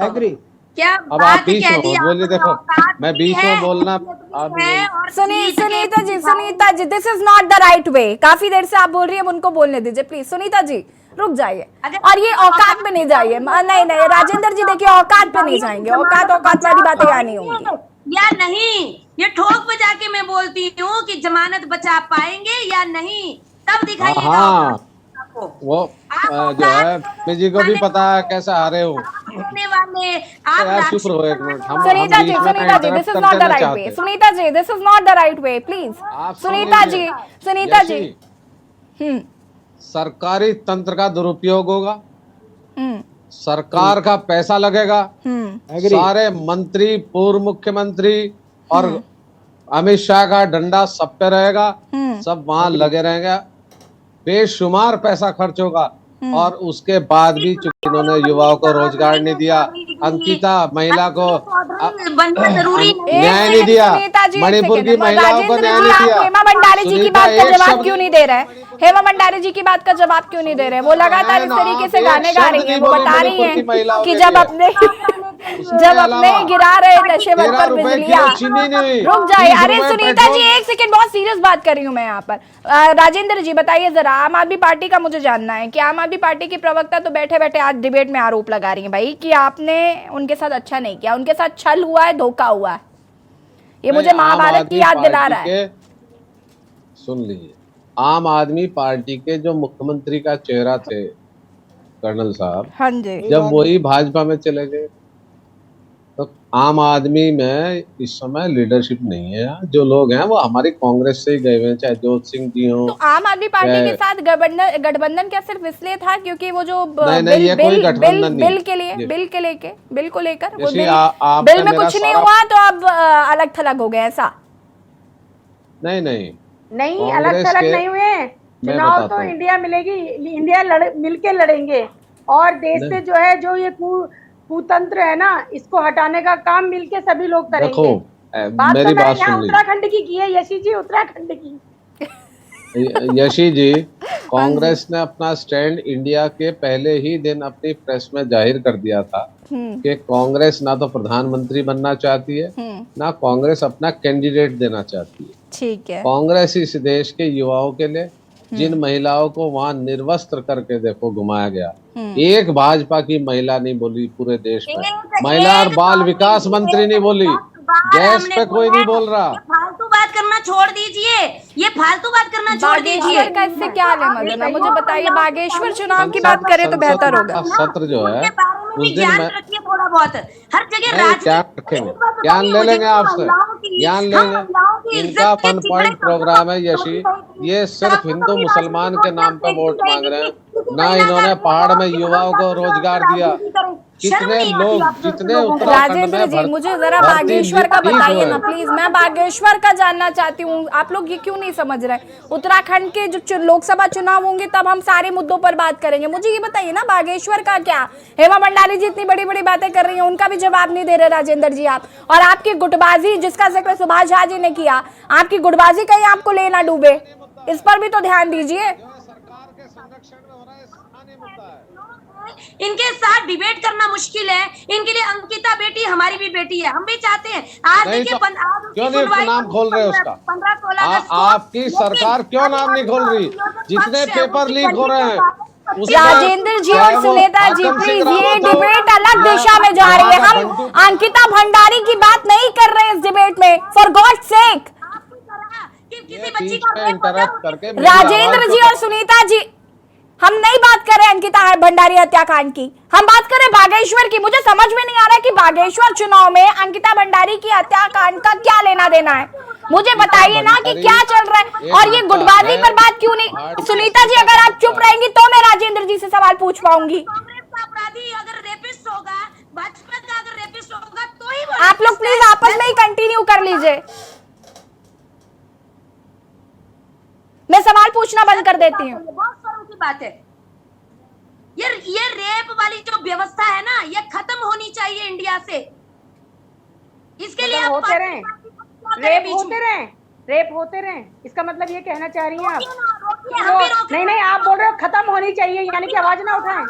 खेले। क्या अब आप बीच में बोलिए, देखो मैं बीच में बोलना। Sunita ji, this is not the right way. काफी देर से आप बोल रही है, उनको बोलने दीजिए प्लीज। सुनीता जी रुक जाइए, और ये औकात पे नहीं जाइए। नहीं, राजेंद्र जी देखिए, औकात पे नहीं जाएंगे। औकात वाली बातें यहाँ नहीं होंगी या नहीं। ये ठोक बजा के मैं बोलती हूँ कि जमानत बचा पाएंगे या नहीं, तब दिखाइएगा। वो जो है मुझे को भी पता है कैसे हारे हो। शुक्र हो एक minute. Sunita ji, this is not the right way. Sunita ji, this is not the right way, please. Sunita ji, सरकारी तंत्र का दुरुपयोग होगा, सरकार का पैसा लगेगा, सारे मंत्री, पूर्व मुख्यमंत्री और अमित शाह का डंडा सब पे रहेगा, सब वहां लगे रहेंगे, बेशुमार पैसा खर्च होगा। और उसके बाद भी चूंकि इन्होंने युवाओं को रोजगार नहीं दिया, अंकिता महिला को बनना जरूरी नहीं। न्याय नहीं दिया, मणिपुर की महिलाओं को न्याय नहीं दिया। हेमा भंडारी जी की सुनीता, बात का एक जवाब शब्द- क्यों नहीं दे रहे हैं? हेमा भंडारी जी की बात का जवाब क्यों नहीं दे रहे हैं? वो लगातार इस तरीके से गाने गा रही हैं, वो बता रही हैं कि जब अपने गिरा रहे नशेवर पर बिजलियां। रुक जाए, अरे सुनीता जी एक सेकंड, बहुत सीरियस बात कर रही हूँ मैं यहाँ पर। राजेंद्र जी बताइए जरा, आम आदमी पार्टी का मुझे जानना है कि आम आदमी पार्टी की प्रवक्ता तो बैठे बैठे आज डिबेट में आरोप लगा रही है भाई कि आपने उनके साथ अच्छा नहीं किया, उनके साथ छल हुआ है, धोखा हुआ है। ये मुझे महाभारत की याद दिला रहा है। सुन लीजिए, आम आदमी पार्टी के जो मुख्यमंत्री का चेहरा थे कर्नल साहब, हाँ जी, जब वही भाजपा में चले गए तो आम आदमी में इस समय लीडरशिप नहीं है। जो लोग हैं वो हमारी कांग्रेस से ही गए हुए हैं, चाहे जोत सिंह जी हो। तो आम आदमी पार्टी के साथ गठबंधन क्या सिर्फ इसलिए था क्योंकि वो जो नहीं, ये कोई गठबंधन नहीं। बिल को लेकर वो आपने बिल में कुछ नहीं हुआ तो अब अलग थलग हो गए, ऐसा? नहीं, अलग थलग नहीं हुए। चुनाव तो इंडिया मिलेगी, इंडिया मिलके लड़ेंगे और देश से जो है जो ये कुतंत्र है ना, इसको हटाने का काम मिलके सभी लोग करेंगे। देखो बात मेरी तो बात मैंने सुन लीजिए उत्तराखंड की है, यशी जी उत्तराखंड की। यशी जी, कांग्रेस ने अपना स्टैंड इंडिया के पहले ही दिन अपनी प्रेस में जाहिर कर दिया था कि कांग्रेस ना तो प्रधानमंत्री बनना चाहती है, ना कांग्रेस अपना कैंडिडेट देना चाहती है। ठीक है, कांग्रेस इस देश के युवाओं के लिए, जिन महिलाओं को वहां निर्वस्त्र करके देखो घुमाया गया, एक भाजपा की महिला नहीं बोली पूरे देश में। महिला और बाल विकास मंत्री नहीं बोली, गैस पे कोई नहीं बोल रहा। फालतू बात करना छोड़ दीजिए, ये फालतू बात करना छोड़ दीजिए। बागेश्वर का इससे क्या लेना देना, मुझे बताइए। बागेश्वर चुनाव की बात करें तो बेहतर होगा। सत्र जो है उस दिन ज्ञान रखिए थोड़ा बहुत, हर जगह ज्ञान रखेंगे, ज्ञान ले लेंगे आपसे, ज्ञान लेंगे। इनका 1 पॉइंट प्रोग्राम है यशी, ये सिर्फ हिंदू मुसलमान के नाम पे वोट मांग रहे हैं, ना इन्होंने पहाड़ में युवाओं को रोजगार दिया। कितने लोग, जितने उत्तराखंड राजेंद्र जी, मुझे जरा बागेश्वर का बताइए ना प्लीज, मैं बागेश्वर का जानना चाहती हूँ। आप लोग ये क्यों नहीं समझ रहे? उत्तराखंड के जो लोकसभा चुनाव होंगे तब हम सारे मुद्दों पर बात करेंगे। मुझे ये बताइए ना बागेश्वर का क्या? हेमा भंडारी जी इतनी बड़ी बड़ी बातें कर रही हैं, उनका भी जवाब नहीं दे रहे राजेंद्र जी आप। और आपकी गुटबाजी जिसका जिक्र सुभाष झा जी ने किया, आपकी गुटबाजी कहीं आपको ले ना डूबे, इस पर भी तो ध्यान दीजिए। इनके साथ डिबेट करना मुश्किल है, इनके लिए अंकिता बेटी हमारी भी बेटी है, हम भी चाहते हैं। आज देखिए क्यों नहीं नाम खोल रहे उसका? 15-16 आपकी सरकार क्यों नाम नहीं खोल रही? जितने पेपर लीक हो रहे हैं राजेंद्र जी और सुनीता जी प्लीज, ये डिबेट अलग दिशा में जा रही है। हम अंकिता भंडारी की बात नहीं कर रहे हैं इस डिबेट में, फॉर गॉड सेक। किसी बच्ची का राजेंद्र जी और सुनीता जी, हम नहीं बात कर रहे अंकिता भंडारी हत्याकांड की, हम बात कर रहे बागेश्वर की। मुझे समझ में नहीं आ रहा है कि बागेश्वर चुनाव में अंकिता भंडारी की हत्याकांड का क्या लेना देना है। मुझे बताइए ना कि क्या चल रहा है, और ये गुटबाजी पर बात क्यों नहीं? सुनीता जी अगर आप चुप रहेंगी तो मैं राजेंद्र जी से सवाल पूछ पाऊंगी। कांग्रेस का अपराधी अगर रेपिस्ट होगा, भाजपा का अगर रेपिस्ट होगा तो ही आप लोग प्लीज आपस में ही कंटिन्यू कर लीजिए, मैं सवाल पूछना बंद कर देती हूँ। बहुत शर्म की बात है। ये रेप वाली जो व्यवस्था है ना, ये खत्म होनी चाहिए इंडिया से। इसके लिए होते रहे, रेप होते रहे, इसका मतलब ये कहना चाह रही हैं आप? नहीं, आप बोल रहे हो खत्म होनी चाहिए, यानी कि आवाज ना उठाएं,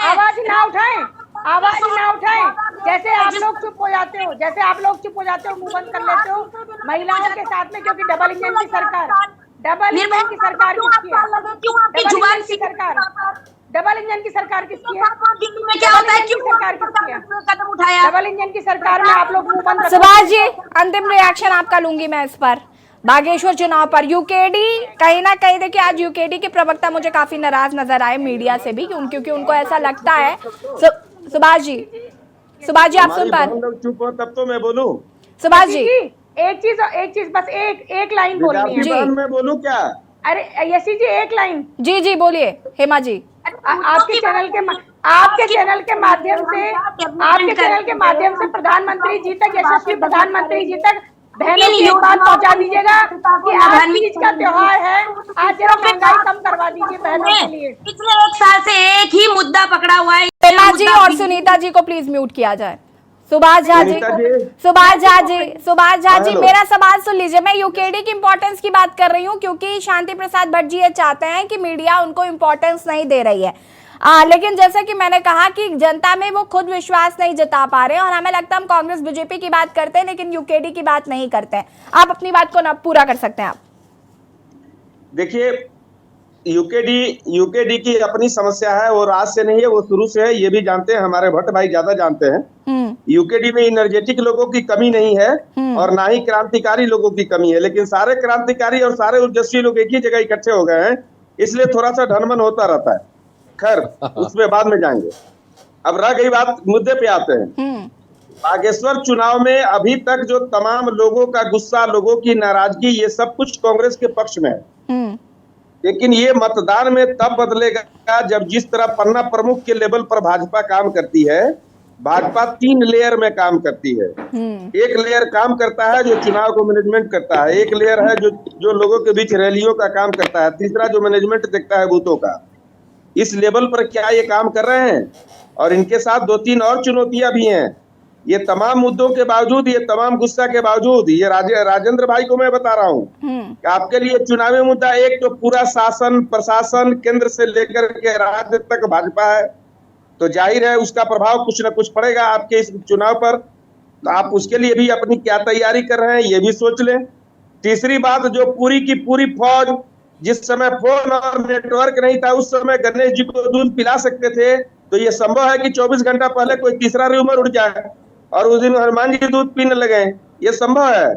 आवाज ना उठाएं, आवाज ना उठाएं। जैसे आप लोग चुप हो जाते हो, जैसे आप लोग चुप हो जाते हो, मुंह बंद कर लेते हो महिलाओं के साथ में, क्योंकि डबल इंजन की सरकार, डबल इंजन की सरकार किसकी है? डबल इंजन की सरकार किसकी है? क्या होता है? क्यों सरकार किसकी है? कदम उठाया? डबल इंजन की सरकार में आप लोग मुंह बंद। सुभाष जी, अंतिम रिएक्शन आपका लूंगी मैं इस पर, बागेश्वर चुनाव पर। यूकेडी कहीं ना कहीं, देखिए आज यूकेडी के प्रवक्ता मुझे काफी नाराज नजर आए मीडिया से भी, क्योंकि उनको ऐसा लगता है। सुभाष जी आप सुन पा रहे? चुप हो तब तो मैं बोलूं। सुभाष जी एक चीज बस एक लाइन बोलनी है। जी मैं बोलूं क्या? अरे यशी जी एक लाइन। जी बोलिए हेमा जी। आपके चैनल के माध्यम से प्रधानमंत्री जी तक, यशस्वी प्रधानमंत्री जी तक बहनों की एक बात पहुंचा दीजिएगा कि आज तीज का त्योहार है, आज जरा महंगाई कम करवा दीजिए बहनों के लिए। पिछले 1 साल से एक ही मुद्दा पकड़ा हुआ है। प्रेरणा जी और सुनीता जी को प्लीज म्यूट किया जाए। सुभाष झा जी, मेरा सवाल सुन लीजिए। मैं यूकेडी की इंपॉर्टेंस की बात कर रही हूँ, क्योंकि शांति प्रसाद भट्ट जी ये चाहते हैं कि मीडिया उनको इंपॉर्टेंस नहीं दे रही है। लेकिन जैसा कि मैंने कहा कि जनता में वो खुद विश्वास नहीं जता पा रहे, और हमें लगता है हम कांग्रेस बीजेपी की बात करते हैं लेकिन यूकेडी की बात नहीं करते हैं। आप अपनी बात को ना पूरा कर सकते हैं आप। देखिए, यूकेडी की अपनी समस्या है, वो आज से नहीं है, वो शुरू से है, ये भी जानते हैं, हमारे भट्ट भाई ज्यादा जानते हैं। यूकेडी में एनर्जेटिक लोगों की कमी नहीं है और ना ही क्रांतिकारी लोगों की कमी है, लेकिन सारे क्रांतिकारी और सारे ऊर्जस्वी लोग एक ही जगह इकट्ठे हो गए हैं, इसलिए थोड़ा सा ढनमन होता रहता है। खैर, उसमें बाद में जाएंगे। अब रह गई बात, मुद्दे पे आते हैं। बागेश्वर चुनाव में अभी तक जो तमाम लोगों का गुस्सा, लोगों की नाराजगी, ये सब कुछ कांग्रेस के पक्ष में है। लेकिन ये मतदान में तब बदलेगा जब जिस तरह पन्ना प्रमुख के लेवल पर भाजपा काम करती है। भाजपा 3 लेयर में काम करती है। एक लेयर काम करता है जो चुनाव को मैनेजमेंट करता है, एक लेयर है जो लोगों के बीच रैलियों का काम करता है, तीसरा जो मैनेजमेंट देखता है बूथों का। इस लेवल पर क्या ये काम कर रहे हैं? और इनके साथ 2-3 और चुनौतियां भी हैं। ये तमाम मुद्दों के बावजूद, ये तमाम गुस्सा के बावजूद, ये राजेंद्र भाई को मैं बता रहा हूँ कि आपके लिए चुनावी मुद्दा एक तो पूरा शासन प्रशासन केंद्र से लेकर के राज्य तक भाजपा है, तो जाहिर है उसका प्रभाव कुछ न कुछ पड़ेगा आपके इस चुनाव पर। तो आप उसके लिए भी अपनी क्या तैयारी कर रहे हैं ये भी सोच लें। तीसरी बात, जो पूरी की पूरी फौज, जिस समय फोन और नेटवर्क नहीं था उस समय गणेश जी को दूध पिला सकते थे, तो ये संभव है कि 24 घंटा पहले कोई तीसरा रूमर उड़ जाए और उस दिन हनुमान जी दूध पीने लगे, ये संभव है।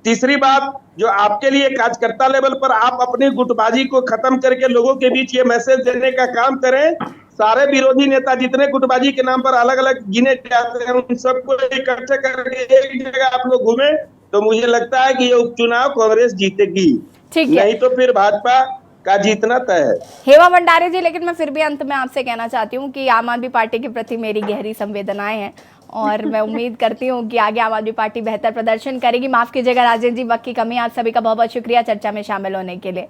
तीसरी बात, जो आपके लिए कार्यकर्ता लेवल पर आप अपनी गुटबाजी को खत्म करके लोगों के बीच ये मैसेज देने का काम करें। सारे विरोधी नेता जितने गुटबाजी के नाम पर अलग अलग गिने जाते हैं, उन सबको इकट्ठे करके एक जगह आप लोग घूमे, तो मुझे लगता है कि ये उपचुनाव कांग्रेस जीतेगी, नहीं तो फिर भाजपा का जीतना तय है। हेमा भंडारी जी, लेकिन मैं फिर भी अंत में आपसे कहना चाहती हूँ कि आम आदमी पार्टी के प्रति मेरी गहरी संवेदनाएं हैं और मैं उम्मीद करती हूँ कि आगे आम आदमी पार्टी बेहतर प्रदर्शन करेगी। माफ कीजिएगा राजेंद्र जी, वक्त की कमी। आप सभी का बहुत बहुत शुक्रिया चर्चा में शामिल होने के लिए।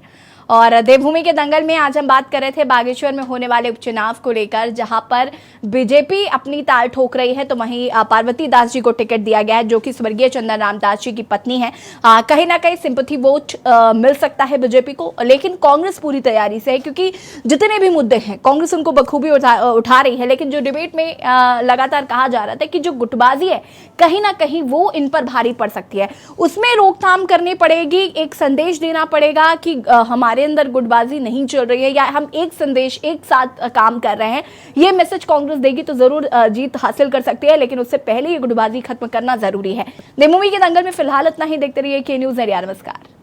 और देवभूमि के दंगल में आज हम बात कर रहे थे बागेश्वर में होने वाले उपचुनाव को लेकर, जहां पर बीजेपी अपनी ताल ठोक रही है, तो वहीं पार्वती दास जी को टिकट दिया गया है, जो कि स्वर्गीय चंदन राम दास जी की पत्नी है। कहीं ना कहीं सिंपैथी वोट मिल सकता है बीजेपी को, लेकिन कांग्रेस पूरी तैयारी से है, क्योंकि जितने भी मुद्दे हैं कांग्रेस उनको बखूबी उठा रही है। लेकिन जो डिबेट में लगातार कहा जा रहा था कि जो गुटबाजी है कहीं ना कहीं वो इन पर भारी पड़ सकती है, उसमें रोकथाम करनी पड़ेगी। एक संदेश देना पड़ेगा कि हमारे अंदर गुटबाजी नहीं चल रही है, या हम एक संदेश एक साथ काम कर रहे हैं। ये मैसेज कांग्रेस देगी तो जरूर जीत हासिल कर सकती है, लेकिन उससे पहले ये गुटबाजी खत्म करना जरूरी है। देवभूमि के दंगल में फिलहाल इतना ही। देखते रहिए के न्यूज़। नमस्कार।